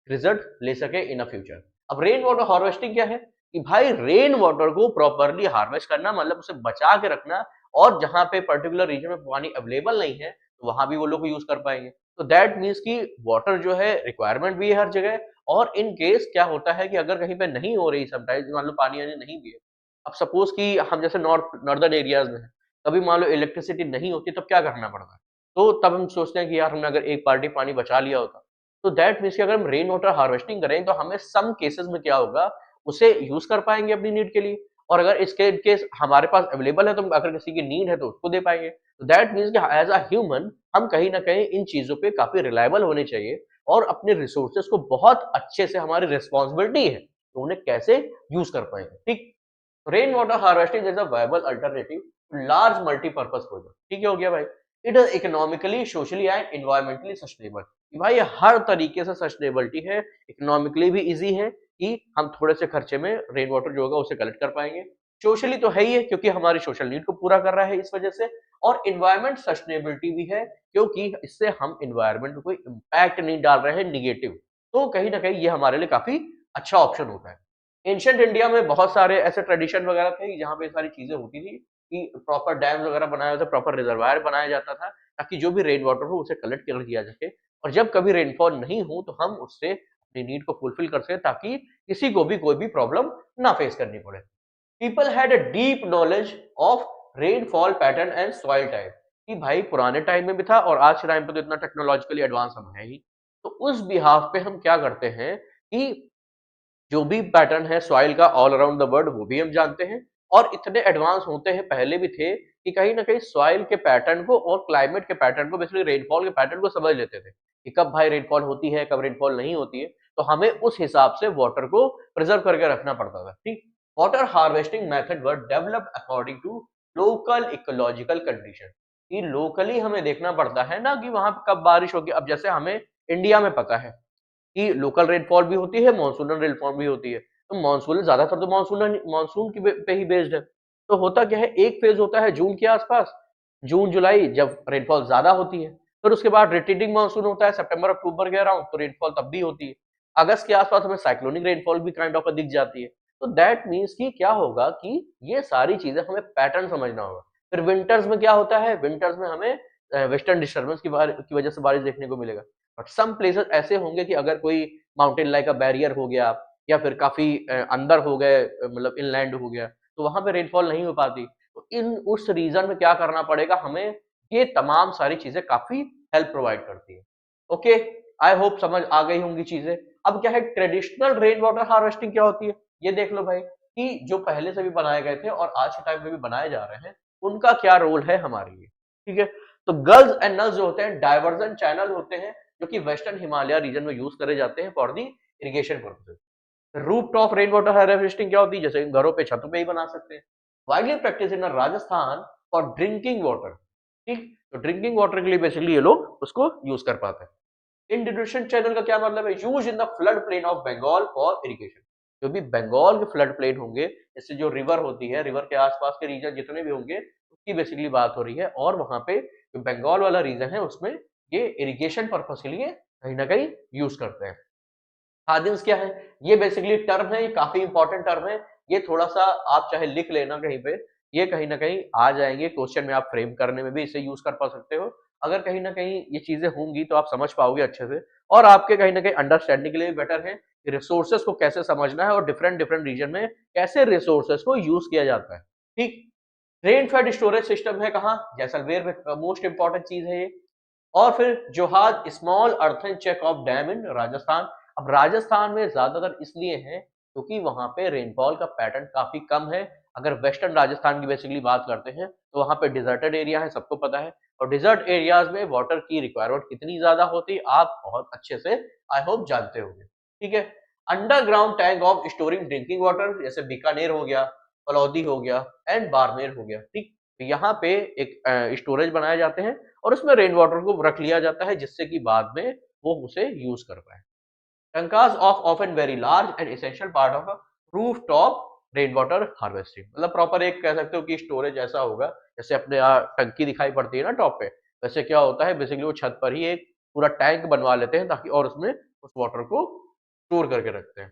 Speaker 1: रिज़ल्ट ले सके इन अ फ्यूचर। अब रेन वाटर हार्वेस्टिंग क्या है, कि भाई रेन वाटर को प्रॉपर्ली हार्वेस्ट करना, मतलब उसे बचा के रखना, और जहाँ पे पर्टिकुलर रीजन में पानी अवेलेबल नहीं है, तो वहाँ भी वो लोग यूज़ कर पाएँगे। तो दैट मीन्स कि वाटर जो है रिक्वायरमेंट भी है हर जगह, और इन केस क्या होता है कि अगर कहीं पे नहीं हो रही, समटाइम्स मान लो पानी वानी नहीं भी है, अब सपोज कि हम जैसे नॉर्दर्न एरियाज में है, कभी मान लो इलेक्ट्रिसिटी नहीं होती, तब क्या करना पड़ता है, तो तब हम सोचते हैं कि यार हमने अगर एक बाल्टी पानी बचा लिया होता। तो दैट मीन्स कि अगर हम रेन वाटर हार्वेस्टिंग करें तो हमें सम केसेस में क्या होगा, उसे यूज कर पाएंगे अपनी नीड के लिए, और अगर इसके केस हमारे पास अवेलेबल है तो अगर किसी की नीड है तो उसको दे पाएंगे। तो दैट मीन्स कि एज अ ह्यूमन हम कहीं ना कहीं इन चीजों पे काफी रिलायबल होने चाहिए, और अपने रिसोर्सेज को बहुत अच्छे से, हमारी रिस्पॉन्सिबिलिटी है तो उन्हें कैसे यूज कर पाएंगे। ठीक, rain water harvesting is a viable alternative to large multipurpose project. ठीक है, हो गया भाई। It is economically, socially and environmentally sustainable. भाई ये हर तरीके से सस्टेनेबिलिटी है, इकोनॉमिकली भी इजी है कि हम थोड़े से खर्चे में रेन वाटर जो होगा उसे कलेक्ट कर पाएंगे। सोशली तो है ही है क्योंकि हमारी सोशल नीड को पूरा कर रहा है इस वजह से, और एनवायरमेंट सस्टेनेबिलिटी भी है क्योंकि इससे हम एनवायरमेंट में कोई इम्पैक्ट नहीं डाल रहे हैं निगेटिव। तो कहीं ना कहीं ये हमारे लिए काफी अच्छा ऑप्शन होता है। एंशिएंट इंडिया में बहुत सारे ऐसे ट्रेडिशन वगैरह थे जहाँ पे सारी चीजें होती थी कि प्रॉपर डैम वगैरह बनाए होते, प्रॉपर रिजर्वायर बनाया जाता था ताकि जो भी रेन वाटर हो उसे कलेक्ट कर दिया जाए, और जब कभी रेनफॉल नहीं हो तो हम उससे अपनी नीड को फुलफिल कर सकें ताकि किसी को भी कोई भी प्रॉब्लम ना फेस करनी पड़े। People had a deep knowledge of rainfall pattern and soil type, कि भाई पुराने टाइम में भी था और आज के टाइम पे तो इतना टेक्नोलॉजिकली एडवांस हम है ही। तो उस बिहाफ पे हम क्या करते हैं कि जो भी पैटर्न है सॉइल का ऑल अराउंड द वर्ल्ड वो भी हम जानते हैं, और इतने एडवांस होते हैं, पहले भी थे कि कहीं ना कहीं सॉइल के पैटर्न को और क्लाइमेट के पैटर्न को, बेसिकली रेनफॉल के पैटर्न को समझ लेते थे कि कब भाई रेनफॉल होती है, कब रेनफॉल नहीं होती है। तो हमें उस हिसाब से वाटर को प्रिजर्व करके रखना पड़ता था। ठीक, water harvesting method were developed according to local ecological condition, कि लोकली हमें देखना पड़ता है ना कि वहां पे कब बारिश होगी। अब जैसे हमें इंडिया में पता है कि लोकल रेनफॉल भी होती है, मानसूनल रेनफॉल भी होती है। तो मानसून ज्यादातर तो मानसून की पे ही बेस्ड है। तो होता क्या है, एक फेज होता है जून के आसपास, जून जुलाई जब रेनफॉल ज्यादा होती है, फिर उसके बाद रिट्रीटिंग मानसून होता है सितंबर अक्टूबर के अराउंड, तो रेनफॉल तब भी होती है। अगस्त के आसपास हमें साइक्लोनिक रेनफॉल भी काइंड ऑफ दिख जाती है। तो दैट मीन्स कि क्या होगा कि ये सारी चीजें हमें पैटर्न समझना होगा। फिर विंटर्स में क्या होता है, विंटर्स में हमें वेस्टर्न डिस्टर्बेंस की वजह से बारिश देखने को मिलेगा। बट सम प्लेसेस ऐसे होंगे कि अगर कोई माउंटेन लाइक का बैरियर हो गया, या फिर काफी अंदर हो गए, मतलब इनलैंड हो गया, तो वहां पे रेनफॉल नहीं हो पाती। तो इन उस रीजन में क्या करना पड़ेगा हमें, ये तमाम सारी चीजें काफी हेल्प प्रोवाइड करती है। ओके, आई होप समझ आ गई होंगी चीजें। अब क्या है, ट्रेडिशनल रेन वाटर हार्वेस्टिंग क्या होती है, ये देख लो भाई, कि जो पहले से भी बनाए गए थे और आज के टाइम में भी बनाए जा रहे हैं, उनका क्या रोल है हमारे लिए। ठीक है, तो गर्ल्स एंड नल्स जो होते हैं डाइवर्जन चैनल होते हैं, जो कि वेस्टर्न हिमालय रीजन में यूज करे जाते हैं for the irrigation purposes. Roof top rain water harvesting क्या होती है, जैसे घरों पे छतों पे ही बना सकते हैं। Widely practice in Rajasthan for drinking water. ठीक, तो ड्रिंकिंग वाटर के लिए बेसिकली ये लोग उसको यूज कर पाते हैं। इंट्रोड्यूशन चैनल का क्या मतलब है, use in the flood plain of Bengal for irrigation. जो भी बंगाल के फ्लड प्लेन होंगे, जैसे जो रिवर होती है, रिवर के आसपास के रीजन जितने भी होंगे, उसकी बेसिकली बात हो रही है, और वहां पे जो बंगाल वाला रीजन है उसमें ये इरिगेशन पर्पस के लिए कहीं ना कहीं यूज करते हैं। हार्डिंस क्या है, ये बेसिकली टर्म है, ये काफी इंपॉर्टेंट टर्म है। ये थोड़ा सा आप चाहे लिख लेना कहीं पे, ये कहीं ना कहीं आ जाएंगे क्वेश्चन में, आप फ्रेम करने में भी इसे यूज कर पा सकते हो। अगर कहीं ना कहीं ये चीजें होंगी तो आप समझ पाओगे अच्छे से, और आपके कहीं ना कहीं अंडरस्टैंडिंग के लिए बेटर है कि रिसोर्सेस को कैसे समझना है और डिफरेंट डिफरेंट रीजन में कैसे रिसोर्सेस को यूज किया जाता है। ठीक, रेन फेड स्टोरेज सिस्टम है कहाँ, जैसलमेर में मोस्ट इंपॉर्टेंट चीज है ये। और फिर जोहाज small earthen check of dam in Rajasthan. अब राजस्थान में ज्यादातर इसलिए है क्योंकि वहां पे रेनफॉल का पैटर्न काफी कम है। अगर वेस्टर्न राजस्थान की बेसिकली बात करते हैं तो वहां पे डिजर्टेड एरिया है, सबको पता है, और डिजर्ट एरियाज में वाटर की रिक्वायरमेंट कितनी ज्यादा होती है आप बहुत अच्छे से आई होप जानते होंगे। ठीक है, underground tank of storing drinking water, जैसे बीकानेर हो गया, फलौदी हो गया एंड बाड़मेर हो गया। ठीक, तो यहाँ पे एक स्टोरेज बनाए जाते हैं और उसमें रेन वाटर को रख लिया जाता है जिससे कि बाद में वो उसे यूज कर पाए। Tankas of often very large and essential part of roof top rain water harvesting, मतलब प्रॉपर एक कह सकते हो कि स्टोरेज ऐसा होगा, जैसे अपने यहाँ टंकी दिखाई पड़ती है ना टॉप पे, वैसे क्या होता है बेसिकली वो छत पर ही एक पूरा टैंक बनवा लेते हैं ताकि, और उसमें उस वाटर को स्टोर करके रखते हैं।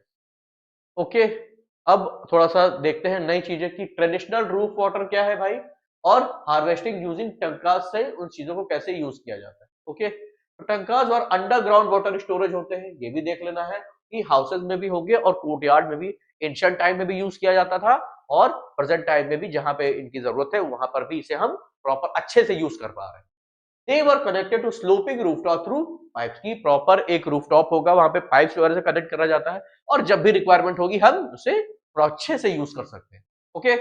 Speaker 1: ओके, अब थोड़ा सा देखते हैं नई चीजें कि ट्रेडिशनल रूफ वाटर क्या है भाई, और हार्वेस्टिंग यूजिंग टंकास से उन चीजों को कैसे यूज किया जाता है। ओके, तो टंकास और अंडरग्राउंड वाटर स्टोरेज होते हैं, ये भी देख लेना है कि हाउसेज में भी होंगे और कोर्टयार्ड में भी, एंशिएंट टाइम में भी यूज किया जाता था, और प्रेजेंट टाइम में भी जहां पे इनकी जरूरत है वहां पर भी इसे हम प्रॉपर अच्छे से यूज कर पा रहे हैं। They were connected to sloping rooftop through pipes की प्रॉपर एक रूफटॉप होगा, वहां पे पाइप्स वगैरह से कनेक्ट करा जाता है और जब भी रिक्वायरमेंट होगी हम उसे अच्छे से यूज कर सकते हैं। Okay,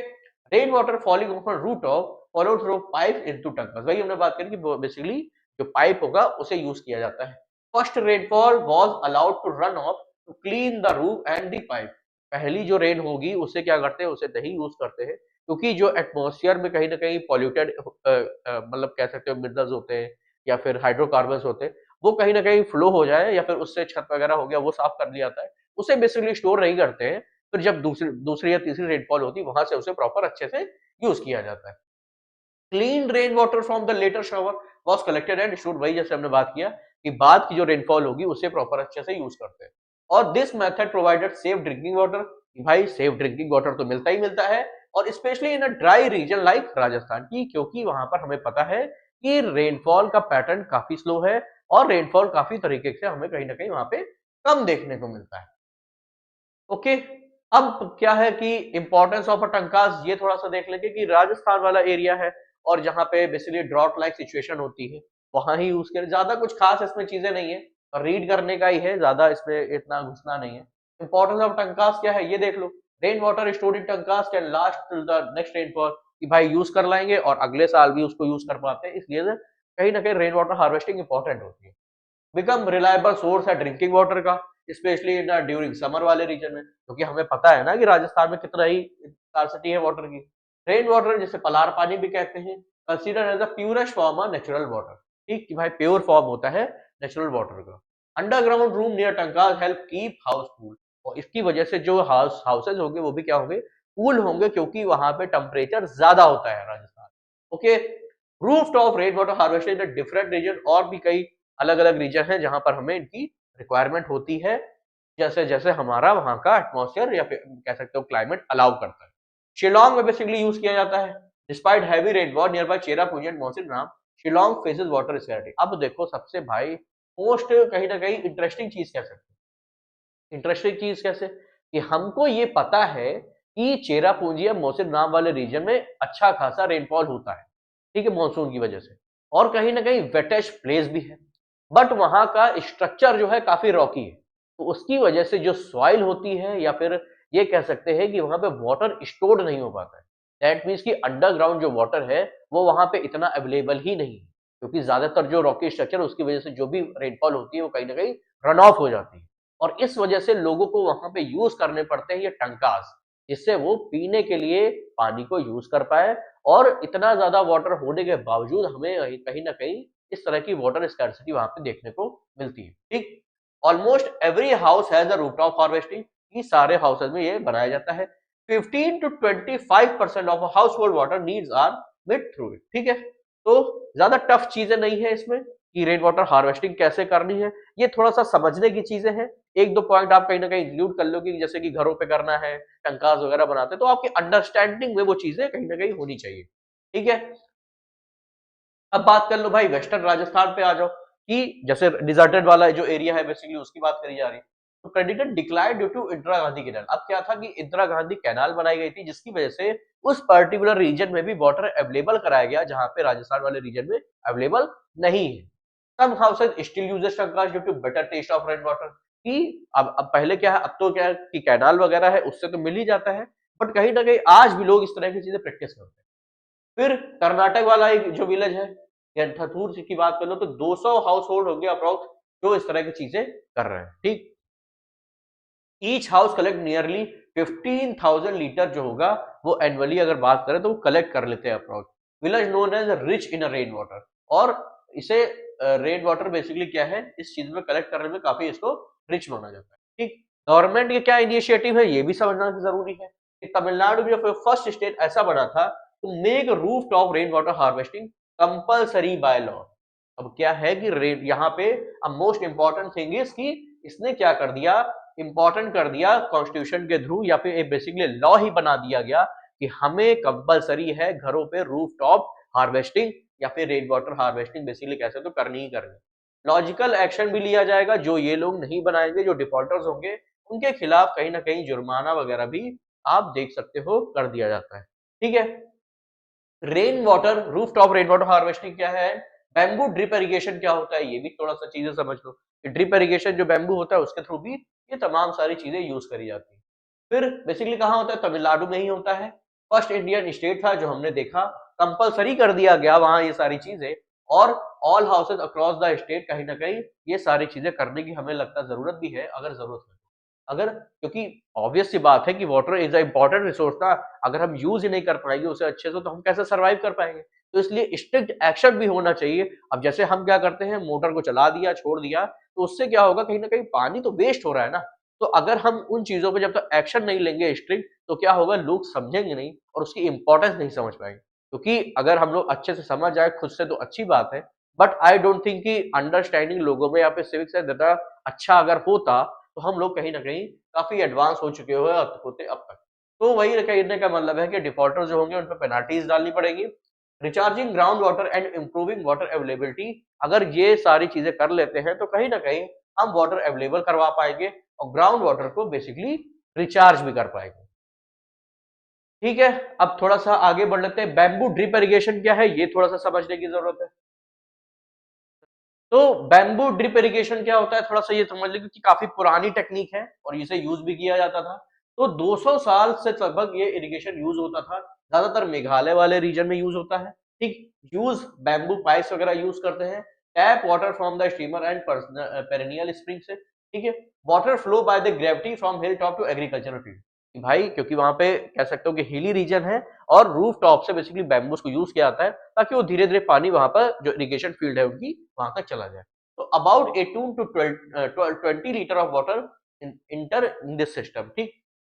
Speaker 1: rain water falling of rooftop follow through pipe into tankers, वही हमने बात करी कि बेसिकली जो पाइप होगा उसे यूज किया जाता है। First rainfall was allowed to run off to clean the roof and the pipe, पहली जो रेन होगी उसे क्या करते हैं, उसे नहीं यूज करते हैं क्योंकि जो एटमॉस्फेयर में कहीं ना कहीं पॉल्यूटेड मतलब कह सकते हो मिनरल्स होते हैं या फिर हाइड्रोकार्बन्स होते हैं, वो कहीं ना कहीं फ्लो हो जाए या फिर उससे छत वगैरह हो गया वो साफ कर दिया जाता है, उसे बेसिकली स्टोर नहीं करते हैं। फिर जब दूसरी दूसरी या तीसरी रेनफॉल होती है वहां से उसे प्रॉपर अच्छे से यूज किया जाता है। Clean rain water from the later shower was collected and stored, वही जैसे हमने बात किया कि बाद की जो रेनफॉल होगी उसे प्रॉपर अच्छे से यूज करते हैं। और this method provided safe drinking water, भाई सेफ ड्रिंकिंग वाटर तो मिलता ही मिलता है, और specially in a dry region like Rajasthan की, क्योंकि वहां पर हमें पता है कि रेनफॉल का पैटर्न काफी स्लो है और रेनफॉल काफी तरीके से हमें कहीं ना कहीं वहां पे कम देखने को मिलता है। ओके, अब क्या है कि इंपॉर्टेंस ऑफ अ टंकास, ये थोड़ा सा देख लेंगे कि राजस्थान वाला एरिया है और जहाँ पे बेसिकली ड्रॉट लाइक सिचुएशन होती है वहां ही यूज करें, ज्यादा कुछ खास इसमें चीजें नहीं है, रीड करने का ही है, ज्यादा इसमें इतना घुसना नहीं है। इंपॉर्टेंस ऑफ टंकास क्या है ये देख लो, rain water stored in tankas can last till the next rainfall, कि भाई यूज कर लाएंगे और अगले साल भी उसको यूज कर पाते हैं, इसलिए कहीं ना कहीं रेन वाटर हार्वेस्टिंग इंपॉर्टेंट होती है। बिकम रिलायबल सोर्स है ड्रिंकिंग वाटर का, स्पेशली इन ड्यूरिंग समर वाले रीजन में, क्योंकि हमें पता है ना कि राजस्थान में कितना ही स्कार्सिटी है वाटर की। रेन वाटर जिसे पलार पानी भी कहते हैं, consider as the purest form of natural water, ठीक कि भाई प्योर फॉर्म होता है नेचुरल वाटर का। Underground room near tankas help keep house cool, और इसकी वजह से जो हाउसेज होंगे वो भी क्या होंगे, कूल होंगे, क्योंकि वहां पे टेम्परेचर ज्यादा होता है Rajasthan. Okay, roof top rain water harvested in different region, और भी कई अलग अलग रीजन है जहां पर हमें इनकी रिक्वायरमेंट होती है, जैसे जैसे हमारा वहां का एटमॉस्फेयर या फिर कह सकते हो क्लाइमेट अलाउ करता है। शिलोंग में बेसिकली यूज किया जाता है, despite heavy rainfall nearby Cherrapunji and Mawsynram, Shillong faces water scarcity. अब देखो सबसे भाई मोस्ट कहीं ना कहीं इंटरेस्टिंग चीज कह सकते हैं, इंटरेस्टिंग चीज कैसे कि हमको ये पता है कि चेरापूंजी या मौसिन राम वाले रीजन में अच्छा खासा रेनफॉल होता है, ठीक है, मानसून की वजह से, और कहीं ना कहीं वेटेस्ट प्लेस भी है, बट वहां का स्ट्रक्चर जो है काफी रॉकी है, तो उसकी वजह से जो सॉइल होती है या फिर ये कह सकते हैं कि वहां पे वाटर स्टोर्ड नहीं हो पाता है। दैट मीन्स कि अंडरग्राउंड जो वाटर है वो वहां पे इतना अवेलेबल ही नहीं है, क्योंकि ज्यादातर जो रॉकी स्ट्रक्चर उसकी वजह से जो भी रेनफॉल होती है वो कहीं ना कहीं रन ऑफ हो जाती है, और इस वजह से लोगों को वहां पे यूज करने पड़ते हैं ये टंकास, जिससे वो पीने के लिए पानी को यूज कर पाए, और इतना ज्यादा वाटर होने के बावजूद हमें कहीं ना कहीं इस तरह की वाटर स्कैर्सिटी वहां पे देखने को मिलती है। ठीक, almost every house has a rooftop harvesting, ये सारे हाउसेज में ये बनाया जाता है। 15 to 25% of household water needs are met through it, ठीक है, तो ज्यादा टफ चीजें नहीं है इसमें कि रेन वाटर हार्वेस्टिंग कैसे करनी है, ये थोड़ा सा समझने की चीजें हैं। एक दो पॉइंट आप कहीं ना कहीं इंक्लूड कर लो कि जैसे कि घरों पे करना है, टंकास वगैरह बनाते हैं, तो आपकी अंडरस्टैंडिंग में वो चीजें कहीं ना कहीं होनी चाहिए। ठीक है, अब बात कर लो भाई वेस्टर्न राजस्थान पे आ जाओ, कि जैसे डिजर्टेड वाला जो एरिया है बेसिकली उसकी बात करी जा रही है, तो predicted decline due to Indira Gandhi canal. अब क्या था कि इंदिरा गांधी कैनाल बनाई गई थी जिसकी वजह से उस पर्टिकुलर रीजन में भी वाटर अवेलेबल कराया गया जहां पे राजस्थान वाले रीजन में अवेलेबल नहीं है। Some houses still uses tankas due to better taste of rain water, कि अब पहले क्या है, अब तो क्या है कि कैनाल वगैरह है उससे तो मिल ही जाता है, बट कहीं ना कहीं आज भी लोग इस तरह की चीजें प्रैक्टिस करते हैं। फिर कर्नाटक वाला एक जो विलेज है थथूर की बात कर लो तो 200 हाउस होल्ड होंगे अप्रोक्स जो इस तरह की चीजें कर रहे हैं। ठीक, each house collect nearly 15,000 litre जो होगा वो एनुअली अगर बात करें तो वो कलेक्ट कर लेते हैं approx. Village known as rich in rain water, और इसे रेन वाटर बेसिकली क्या है इस चीज में कलेक्ट करने में काफी इसको रिच माना जाता है। ठीक, गवर्नमेंट के क्या इनिशिएटिव है ये भी समझना जरूरी है कि तमिलनाडु में फर्स्ट स्टेट ऐसा बना था to make roof top rain water harvesting compulsory by law. अब क्या है कि रेन यहाँ पे अब मोस्ट इंपॉर्टेंट थिंग इज कि इसने क्या कर दिया, इंपॉर्टेंट कर दिया कॉन्स्टिट्यूशन के थ्रू या फिर बेसिकली लॉ ही बना दिया गया कि हमें कंपलसरी है घरों पे रूफ टॉप हार्वेस्टिंग या फिर रेन वाटर हार्वेस्टिंग बेसिकली कैसे तो करनी ही करनी। लॉजिकल एक्शन भी लिया जाएगा, जो ये लोग नहीं बनाएंगे जो डिफॉल्टर्स होंगे उनके खिलाफ कहीं ना कहीं जुर्माना वगैरह भी आप देख सकते हो कर दिया जाता है। ठीक है, rain water roof top rain water harvesting क्या है, बैम्बू ड्रिप इरिगेशन क्या होता है ये भी थोड़ा सा चीजें समझ लो कि ड्रिप इरिगेशन जो बैम्बू होता है उसके थ्रू भी ये तमाम सारी चीजें यूज करी जाती है। फिर बेसिकली कहाँ होता है, तमिलनाडु में ही होता है। फर्स्ट इंडियन स्टेट था जो हमने देखा, कंपलसरी कर दिया गया वहां ये सारी चीजें, और all houses across the state कहीं ना कहीं ये सारी चीजें करने की हमें लगता है जरूरत भी है, अगर जरूरत है अगर, क्योंकि ऑब्वियस सी बात है कि water is a important resource ना, अगर हम यूज ही नहीं कर पाएंगे उसे अच्छे से तो हम कैसे सर्वाइव कर पाएंगे। तो इसलिए स्ट्रिक्ट एक्शन भी होना चाहिए। अब जैसे हम क्या करते हैं, मोटर को चला दिया छोड़ दिया, तो उससे क्या होगा, कहीं ना कहीं पानी तो वेस्ट हो रहा है ना। तो अगर हम उन चीजों पे जब तक एक्शन नहीं लेंगे स्ट्रिक्ट, तो क्या होगा, लोग समझेंगे नहीं और उसकी इंपॉर्टेंस नहीं समझ पाएंगे। क्योंकि अगर हम लोग अच्छे से समझ जाए खुद से तो अच्छी बात है, बट आई डोंट थिंक कि अंडरस्टैंडिंग लोगों में या फिर सिविक सेंस ज्यादा अच्छा अगर होता, तो हम लोग कहीं ना कहीं काफी एडवांस हो चुके होते अब तक। तो वही कहने का मतलब है कि डिफॉल्टर जो होंगे उन पर पेनाल्टीज डालनी पड़ेगी। Recharging ground water and improving water availability, अगर ये सारी चीजें कर लेते हैं तो कहीं ना कहीं हम वाटर अवेलेबल करवा पाएंगे और ग्राउंड वाटर को बेसिकली रिचार्ज भी कर पाएंगे। ठीक है, अब थोड़ा सा आगे बढ़ लेते हैं। बैम्बू ड्रिप इरिगेशन क्या है ये थोड़ा सा समझने की जरूरत है। तो बैम्बू ड्रिप इरिगेशन क्या होता है, थोड़ा सा ये समझ लीजिए कि काफी पुरानी टेक्निक है और इसे यूज भी किया जाता था। तो 200 साल से लगभग ये इरिगेशन यूज होता था, ज्यादातर मेघालय वाले रीजन में यूज होता है। ठीक, यूज बैम्बू पाइप्स वगैरह यूज करते हैं, tap water from the stream and perennial spring से। ठीक है, water flow by the gravity from hill top to agricultural field. भाई क्योंकि वहां पे कह सकते हो कि हिली रीजन है और रूफ टॉप से बेसिकली बैम्बूस को यूज किया जाता है ताकि वो धीरे धीरे पानी वहां पर जो इरिगेशन फील्ड है उनकी वहां तक चला जाए। तो about 18 to 20 litre of water enter in this system. ठीक,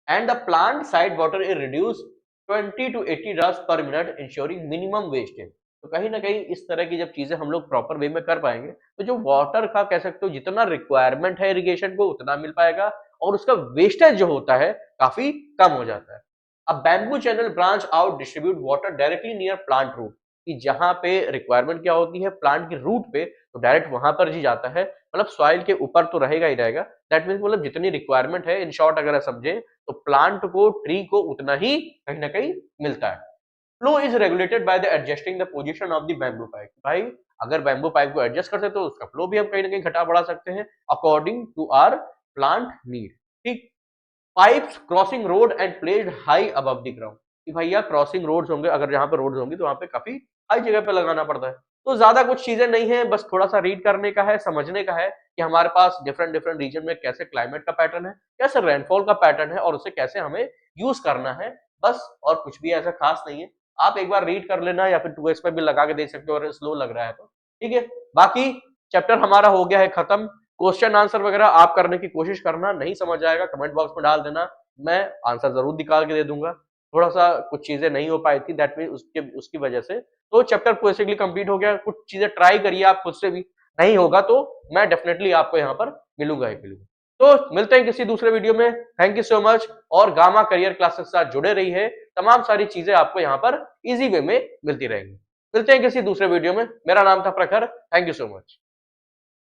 Speaker 1: and the plant side water is reduce 20 to 80 drops per minute ensuring minimum wastage. तो कहीं ना कहीं इस तरह की जब चीजें हम लोग प्रॉपर वे में कर पाएंगे तो जो वाटर का कह सकते हो जितना रिक्वायरमेंट है इरिगेशन को उतना मिल पाएगा और उसका वेस्टेज जो होता है काफी कम हो जाता है। अब bamboo channel branch out distribute water directly near plant root, कि जहां पे रिक्वायरमेंट क्या होती है प्लांट के रूट पे, तो डायरेक्ट वहां पर ही जाता है, मतलब सॉइल के ऊपर तो रहेगा ही रहेगा। दैट मीन्स मतलब जितनी रिक्वायरमेंट है, इन शॉर्ट अगर समझे तो प्लांट को ट्री को उतना ही कहीं ना कहीं मिलता है। Flow is regulated by the adjusting the position of the bamboo pipe. भाई अगर बैम्बू पाइप को एडजस्ट करते तो उसका फ्लो भी हम कहीं ना कहीं घटा बढ़ा सकते हैं according to our plant need. ठीक, pipes crossing road and placed high above the ground, कि भैया क्रॉसिंग रोड्स होंगे, अगर जहां पे रोड्स होंगी तो वहां पे काफी हाई जगह पे लगाना पड़ता है। तो ज्यादा कुछ चीजें नहीं है, बस थोड़ा सा रीड करने का है, समझने का है कि हमारे पास डिफरेंट डिफरेंट रीजन में कैसे क्लाइमेट का पैटर्न है, कैसे रेनफॉल का पैटर्न है और उसे कैसे हमें यूज करना है, बस। और कुछ भी ऐसा खास नहीं है, आप एक बार रीड कर लेना या फिर 2x पे भी लगा के देख सकते हो अगर स्लो लग रहा है तो। ठीक है, बाकी चैप्टर हमारा हो गया है खत्म। क्वेश्चन आंसर वगैरह आप करने की कोशिश करना, नहीं समझ आएगा कमेंट बॉक्स में डाल देना, मैं आंसर जरूर निकाल के दे दूंगा। थोड़ा सा कुछ चीजें नहीं हो पाई थी, दैट मीन उसके उसकी वजह से। तो चैप्टर बेसिकली कंप्लीट हो गया, कुछ चीजें ट्राई करिए आप खुद से भी, नहीं होगा तो मैं डेफिनेटली आपको यहाँ पर मिलूंगा ही मिलूंगा। तो मिलते हैं किसी दूसरे वीडियो में, थैंक यू सो मच। और गामा करियर क्लासेस के साथ जुड़े रही है, तमाम सारी चीजें आपको यहाँ पर इजी वे में मिलती रहेंगी। मिलते हैं किसी दूसरे वीडियो में, मेरा नाम था प्रखर, थैंक यू सो मच।